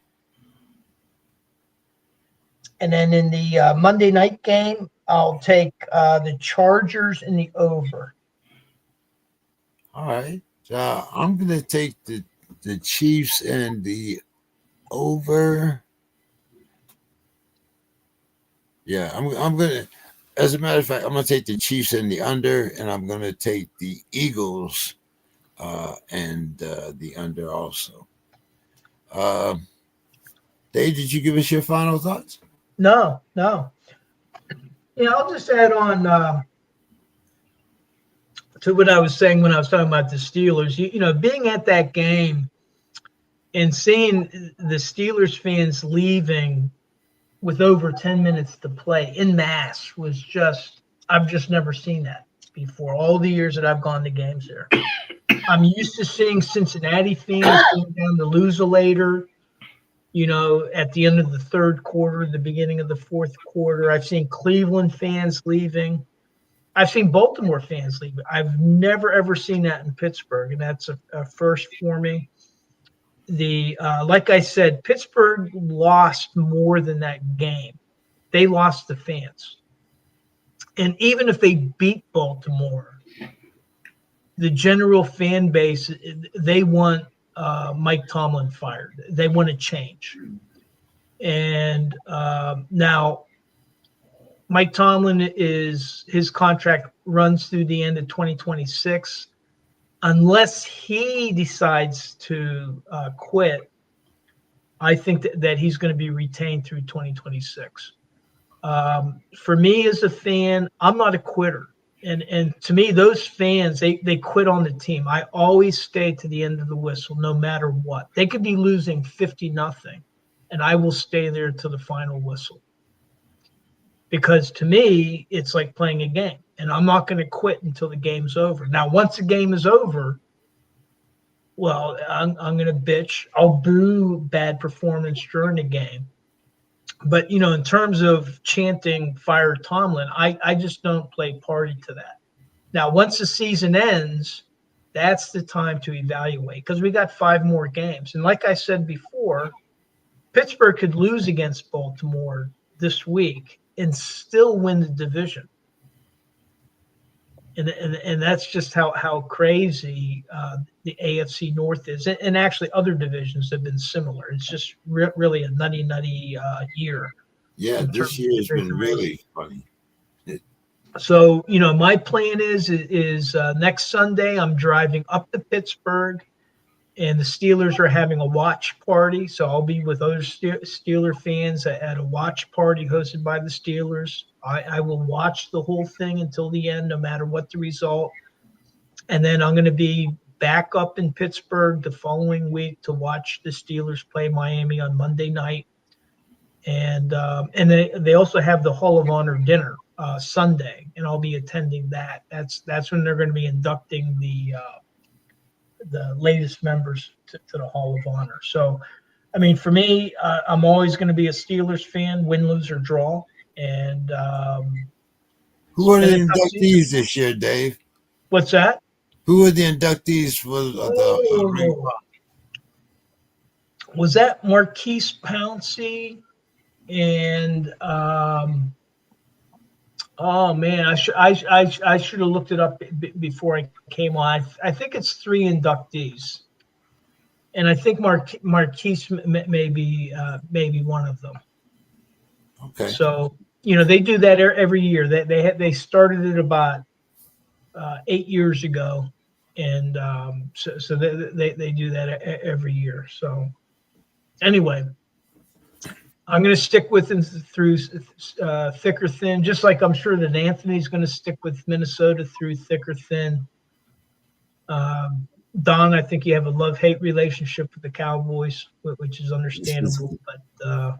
And then in the Monday night game, I'll take the Chargers in the over. All right. I'm going to take the Chiefs and the over. Yeah, I'm going to, as a matter of fact, I'm going to take the Chiefs and the under, and I'm going to take the Eagles and the under also. Dave, did you give us your final thoughts? No. Yeah, I'll just add on to what I was saying when I was talking about the Steelers. You know, being at that game and seeing the Steelers fans leaving with over 10 minutes to play in mass was just, I've just never seen that before. All the years that I've gone to games there. I'm used to seeing Cincinnati fans going down the loselator, you know, at the end of the third quarter, the beginning of the fourth quarter. I've seen Cleveland fans leaving. I've seen Baltimore fans leaving. I've never, ever seen that in Pittsburgh, and that's a first for me. Like I said, Pittsburgh lost more than that game. They lost the fans. And even if they beat Baltimore, the general fan base, they want Mike Tomlin fired. They want to change. And now Mike Tomlin his contract runs through the end of 2026. Unless he decides to quit, I think that he's going to be retained through 2026. For me as a fan, I'm not a quitter. And to me, those fans, they quit on the team. I always stay to the end of the whistle, no matter what. They could be losing 50-0, and I will stay there to the final whistle. Because to me, it's like playing a game, and I'm not going to quit until the game's over. Now, once the game is over, well, I'm going to bitch. I'll boo bad performance during the game. But, you know, in terms of chanting fire Tomlin, I just don't play party to that. Now, once the season ends, that's the time to evaluate because we got 5 more games. And like I said before, Pittsburgh could lose against Baltimore this week and still win the division. And that's just how crazy the AFC North is. And actually other divisions have been similar. It's just really a nutty year. Yeah, this year has been really funny. So, you know, my plan is next Sunday I'm driving up to Pittsburgh, and the Steelers are having a watch party. So I'll be with other Steeler fans at a watch party hosted by the Steelers. I will watch the whole thing until the end, no matter what the result. And then I'm going to be back up in Pittsburgh the following week to watch the Steelers play Miami on Monday night. And they also have the Hall of Honor dinner Sunday, and I'll be attending that. That's when they're going to be inducting the latest members to the Hall of Honor. So, I mean, for me, I'm always going to be a Steelers fan, win, lose, or draw. And who are the inductees this year, Dave? What's that? Who are the inductees for the was that Marquise Pouncey and oh man, I should have looked it up before I came on. I think it's 3 inductees, and I think Marquise may be one of them. Okay. So, you know, they do that every year. They started it about 8 years ago, and so they do that every year. So anyway, I'm going to stick with him through thick or thin, just like I'm sure that Anthony's going to stick with Minnesota through thick or thin. Don, I think you have a love-hate relationship with the Cowboys, which is understandable, but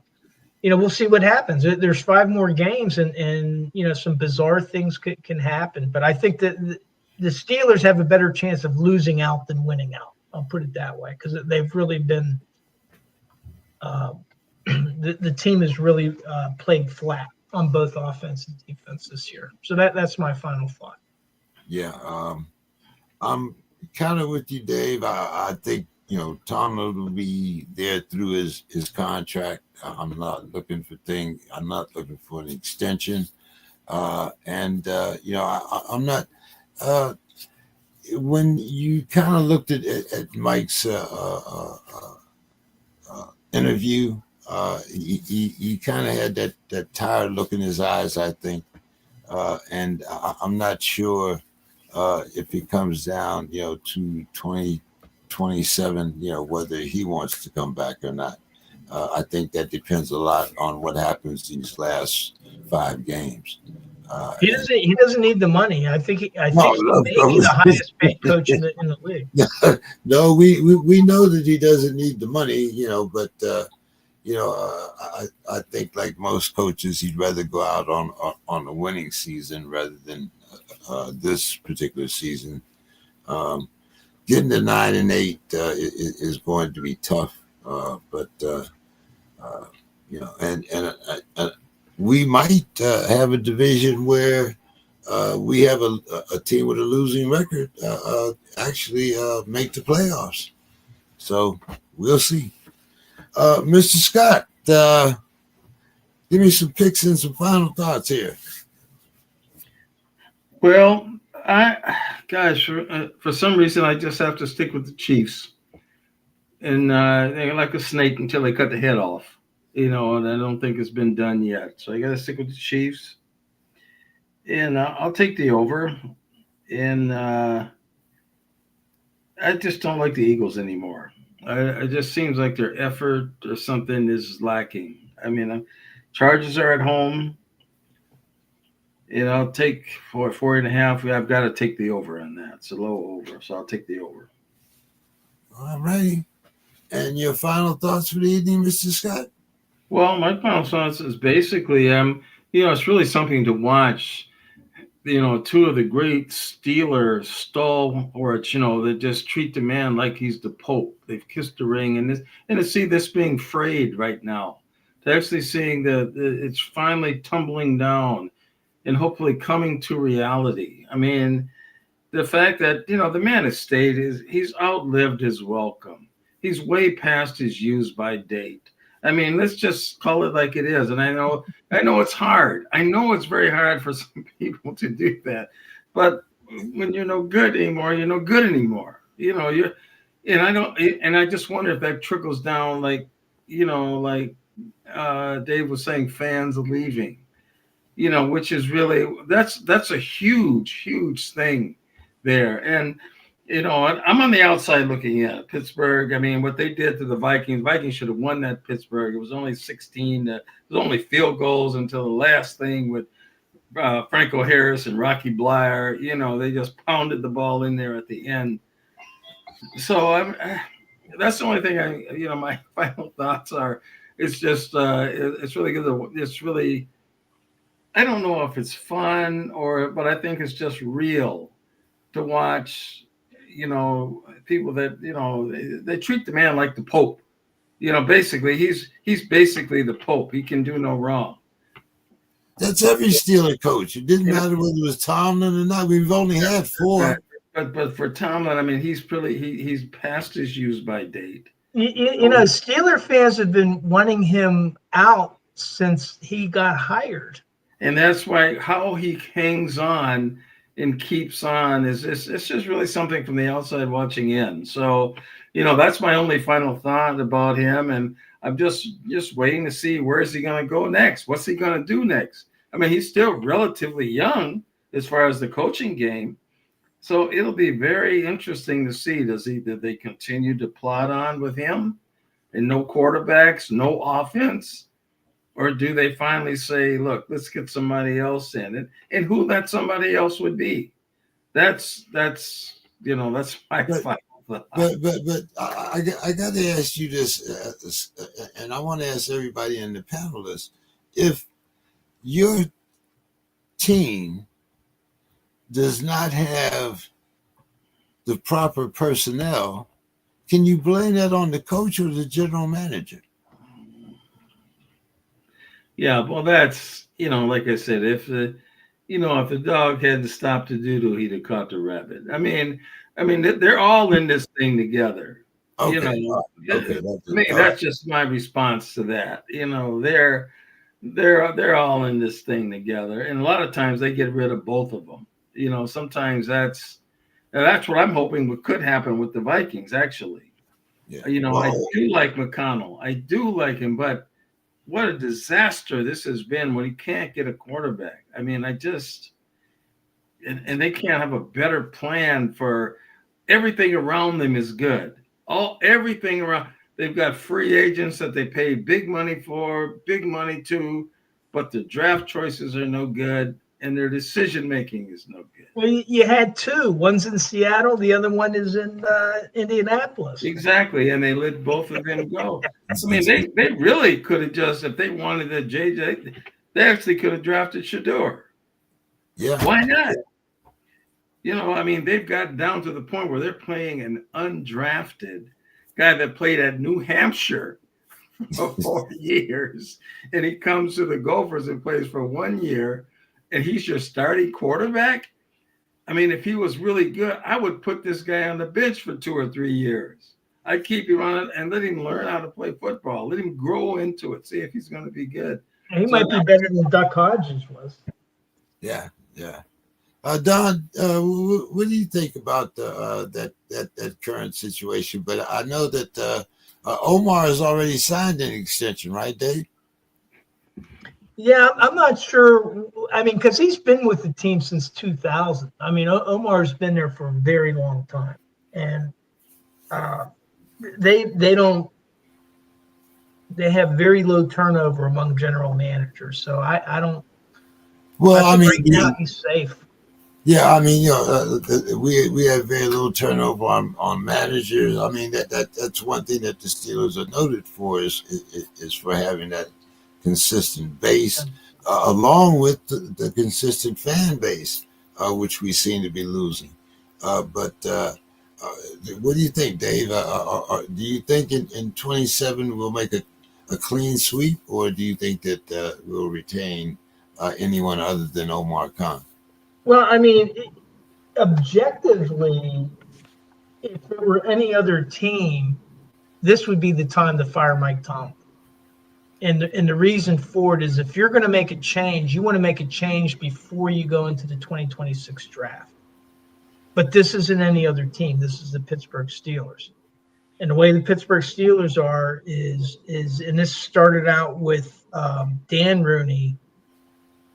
you know, we'll see what happens. There's 5 more games, and you know, some bizarre things can happen. But I think that the Steelers have a better chance of losing out than winning out. I'll put it that way, because they've really been the team has really played flat on both offense and defense this year. So that's my final thought. Yeah, I'm kind of with you, Dave. I think Tomlin will be there through his contract. I'm not looking for an extension, and I'm not. When you kind of looked at Mike's interview, he kind of had that tired look in his eyes, I think, and I'm not sure if it comes down, to 2027, whether he wants to come back or not. I think that depends a lot on what happens these last 5 games. He doesn't need the money. I think he may be the highest paid coach in the league. No, we know that he doesn't need the money, but I think like most coaches, he'd rather go out on a winning season rather than this particular season. Getting to 9-8 is going to be tough, but we might have a division where we have a team with a losing record actually make the playoffs. So we'll see. Mr. Scott, give me some picks and some final thoughts here. Well, for some reason, I just have to stick with the Chiefs. And they're like a snake until they cut the head off, and I don't think it's been done yet. So I got to stick with the Chiefs. And I'll take the over. And I just don't like the Eagles anymore. It just seems like their effort or something is lacking. I mean, Chargers are at home. I'll take 4.5. I've got to take the over on that. It's a low over, so I'll take the over. All righty. And your final thoughts for the evening, Mr. Scott? Well, my final thoughts is basically, it's really something to watch. 2 of the great Steelers stalwarts, that just treat the man like he's the Pope. They've kissed the ring, and to see this being frayed right now, to actually seeing that it's finally tumbling down and hopefully coming to reality. I mean, the fact that, the man has he's outlived his welcome. He's way past his use-by date. I mean, let's just call it like it is. And I know it's hard. I know it's very hard for some people to do that. But when you're no good anymore, you're no good anymore. And I just wonder if that trickles down, like Dave was saying, fans are leaving. Which is really that's a huge, huge thing there. And I'm on the outside looking at Pittsburgh. I mean, what they did to the Vikings should have won that Pittsburgh. It was only 16. It was only field goals until the last thing with Franco Harris and Rocky Bleier. They just pounded the ball in there at the end. So that's the only thing my final thoughts are. It's just it's really good. It's really, I don't know if it's fun but I think it's just real to watch. People that they treat the man like the Pope. Basically he's basically the Pope. He can do no wrong. That's every Steeler coach. It didn't matter whether it was Tomlin or not. We've only had 4. But for Tomlin, I mean, he's past his use-by date. Steeler fans have been wanting him out since he got hired. And that's why how he hangs on and keeps on it's just really something from the outside watching in. So, that's my only final thought about him. And I'm just waiting to see where is he going to go next? What's he going to do next? I mean, he's still relatively young as far as the coaching game. So it'll be very interesting to see. Did they continue to plod on with him and no quarterbacks, no offense? Or do they finally say, look, let's get somebody else in? And who that somebody else would be? That's my final thought. But I got to ask you this, and I want to ask everybody in the panelists, if your team does not have the proper personnel, can you blame that on the coach or the general manager? Yeah, well, that's, like I said, if if the dog hadn't stopped the doodle, he'd have caught the rabbit. I mean, they're all in this thing together. You Okay, know, okay, to that's me, all right. that's just my response to that. They're all in this thing together, and a lot of times they get rid of both of them. Sometimes that's what I'm hoping what could happen with the Vikings. Actually, Yeah. I Well, do like McConnell. I do like him, but what a disaster this has been when he can't get a quarterback. I mean, and they can't have a better plan for everything around them is good. Everything around they've got free agents that they pay big money for, big money to, but the draft choices are no good and their decision making is no good. Well, you had two. One's in Seattle. The other one is in Indianapolis. Exactly, and they let both of them go. I mean, they really could have just, if they wanted a JJ, they actually could have drafted Shador. yeah. Why not? I mean, they've got down to the point where they're playing an undrafted guy that played at New Hampshire for 4 years, and he comes to the Gophers and plays for 1 year, and he's your starting quarterback. I mean, if he was really good, I would put this guy on the bench for 2 or 3 years. I'd keep him on it and let him learn how to play football. Let him grow into it. See if he's going to be good. He might be better than Duck Hodges was. Yeah, yeah. Don, what do you think about that current situation? But I know that Omar has already signed an extension, right, Dave? Yeah, I'm not sure. I mean, because he's been with the team since 2000. I mean, Omar's been there for a very long time, and they have very low turnover among general managers. So I don't. Well, I think mean, right now he's safe. yeah, I mean, we have very little turnover on managers. I mean, that's one thing that the Steelers are noted for is for having that consistent base, along with the consistent fan base, which we seem to be losing. But what do you think, Dave? Do you think in 27 we'll make a clean sweep, or do you think that we'll retain anyone other than Omar Khan? Well, I mean, objectively, if it were any other team, this would be the time to fire Mike Tomlin. And the reason for it is if you're going to make a change, you want to make a change before you go into the 2026 draft. But this isn't any other team. This is the Pittsburgh Steelers. And the way the Pittsburgh Steelers are is and this started out with Dan Rooney.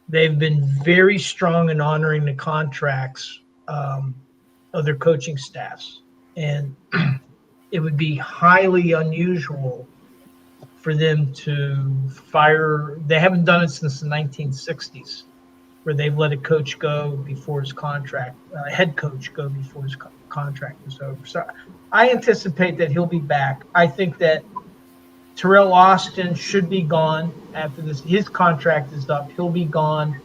They've been very strong in honoring the contracts of their coaching staffs. And it would be highly unusual for them to fire. They haven't done it since the 1960s, where they've let a coach go before his contract, head coach go before his contract is over. So I anticipate that he'll be back. I think that Terrell Austin should be gone after this. His contract is up. He'll be gone.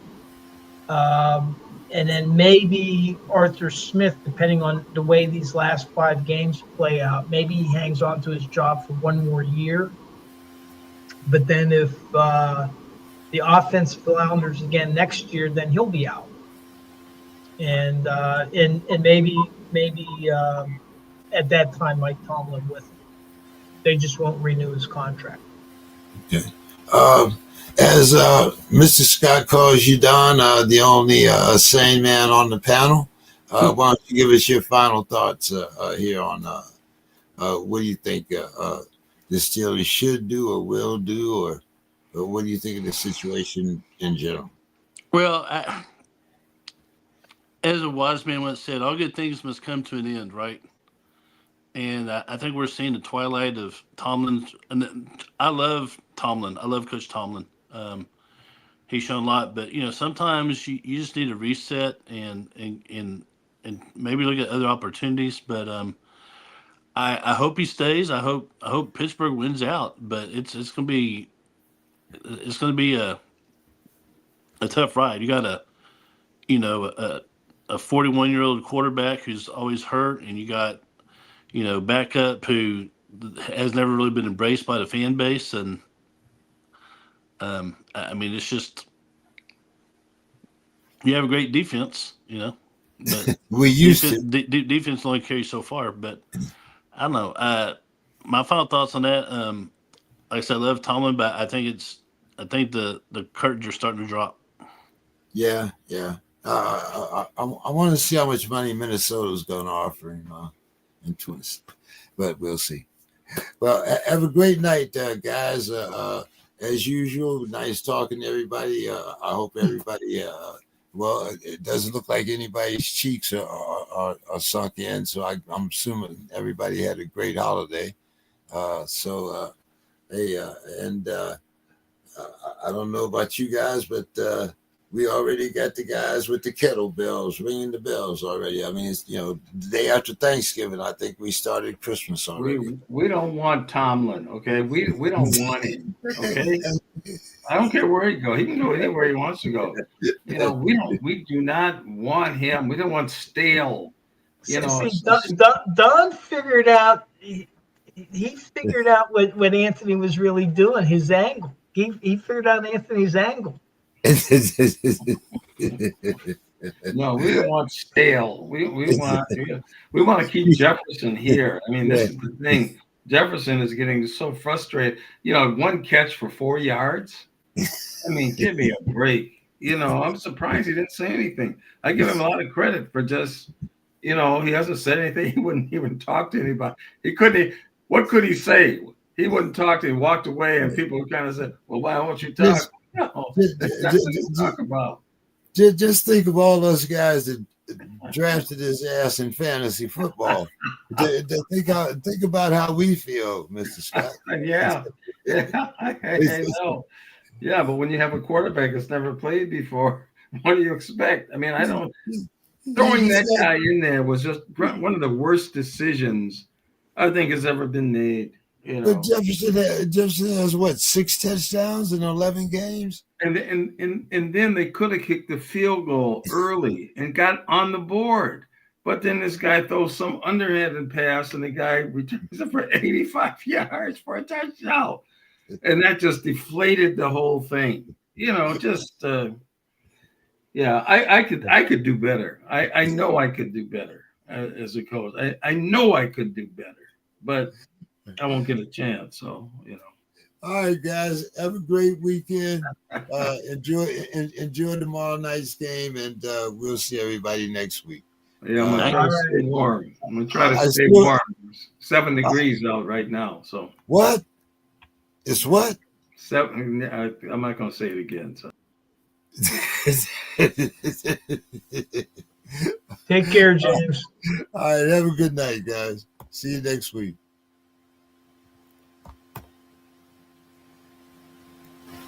And then maybe Arthur Smith, depending on the way these last 5 games play out, maybe he hangs on to his job for 1 more year. But then if the offense flounders again next year, then he'll be out. And maybe at that time Mike Tomlin with him. They just won't renew his contract. Okay. As Mr. Scott calls you, Don, the only sane man on the panel, why don't you give us your final thoughts here on what do you think the Steelers should do or will do, or what do you think of the situation in general? Well, as a wise man once said, all good things must come to an end, right? And I think we're seeing the twilight of Tomlin. And I love Tomlin. I love Coach Tomlin. He's shown a lot, but sometimes you just need to reset and maybe look at other opportunities. But I hope he stays. I hope Pittsburgh wins out. But it's gonna be a tough ride. You got a 41-year-old quarterback who's always hurt, and you got backup who has never really been embraced by the fan base, and I mean, it's just you have a great defense, but We used to. defense only carries so far. But I don't know. My final thoughts on that. Like I said, I love Tomlin, but I think the curtains are starting to drop. Yeah. I want to see how much money Minnesota's going to offer him in twins, but we'll see. Well, have a great night, guys. As usual, nice talking to everybody. I hope everybody. Well, it doesn't look like anybody's cheeks are sunk in, so I'm assuming everybody had a great holiday. Hey, and I don't know about you guys, but we already got the guys with the kettlebells ringing the bells already. I mean, it's the day after Thanksgiving. I think we started Christmas already. We don't want Tomlin, okay? We don't want him, okay? I don't care where he goes. He can go anywhere he wants to go. We do not want him. We don't want stale. Don figured out. He figured out what Anthony was really doing. His angle. He figured out Anthony's angle. No, we don't want stale. We want to keep Jefferson here. I mean, this is the thing. Jefferson is getting so frustrated. One catch for 4 yards. I mean, give me a break. I'm surprised he didn't say anything. I give him a lot of credit for just, he hasn't said anything. He wouldn't even talk to anybody. He couldn't. What could he say? He wouldn't talk to him. He walked away, and people kind of said, "Well, why won't you talk?" No, that's not what he's talking about. Just think of all those guys that drafted his ass in fantasy football. Think about how we feel, Mr. Scott. Yeah, I know. Yeah, but when you have a quarterback that's never played before, what do you expect? I mean, I don't. Throwing that guy in there was just one of the worst decisions I think has ever been made. But Jefferson has what, 6 touchdowns in 11 games? And then they could have kicked the field goal early and got on the board. But then this guy throws some underhanded pass and the guy returns it for 85 yards for a touchdown. And that just deflated the whole thing. I could do better. I know I could do better as a coach. I know I could do better, but I won't get a chance. So, All right, guys. Have a great weekend. Enjoy tomorrow night's game, and we'll see everybody next week. Yeah, I'm gonna try to stay warm. I'm gonna try to stay warm. 7 degrees out right now. So what? It's what? 7. I'm not gonna say it again. So. Take care, James. All right. Have a good night, guys. See you next week.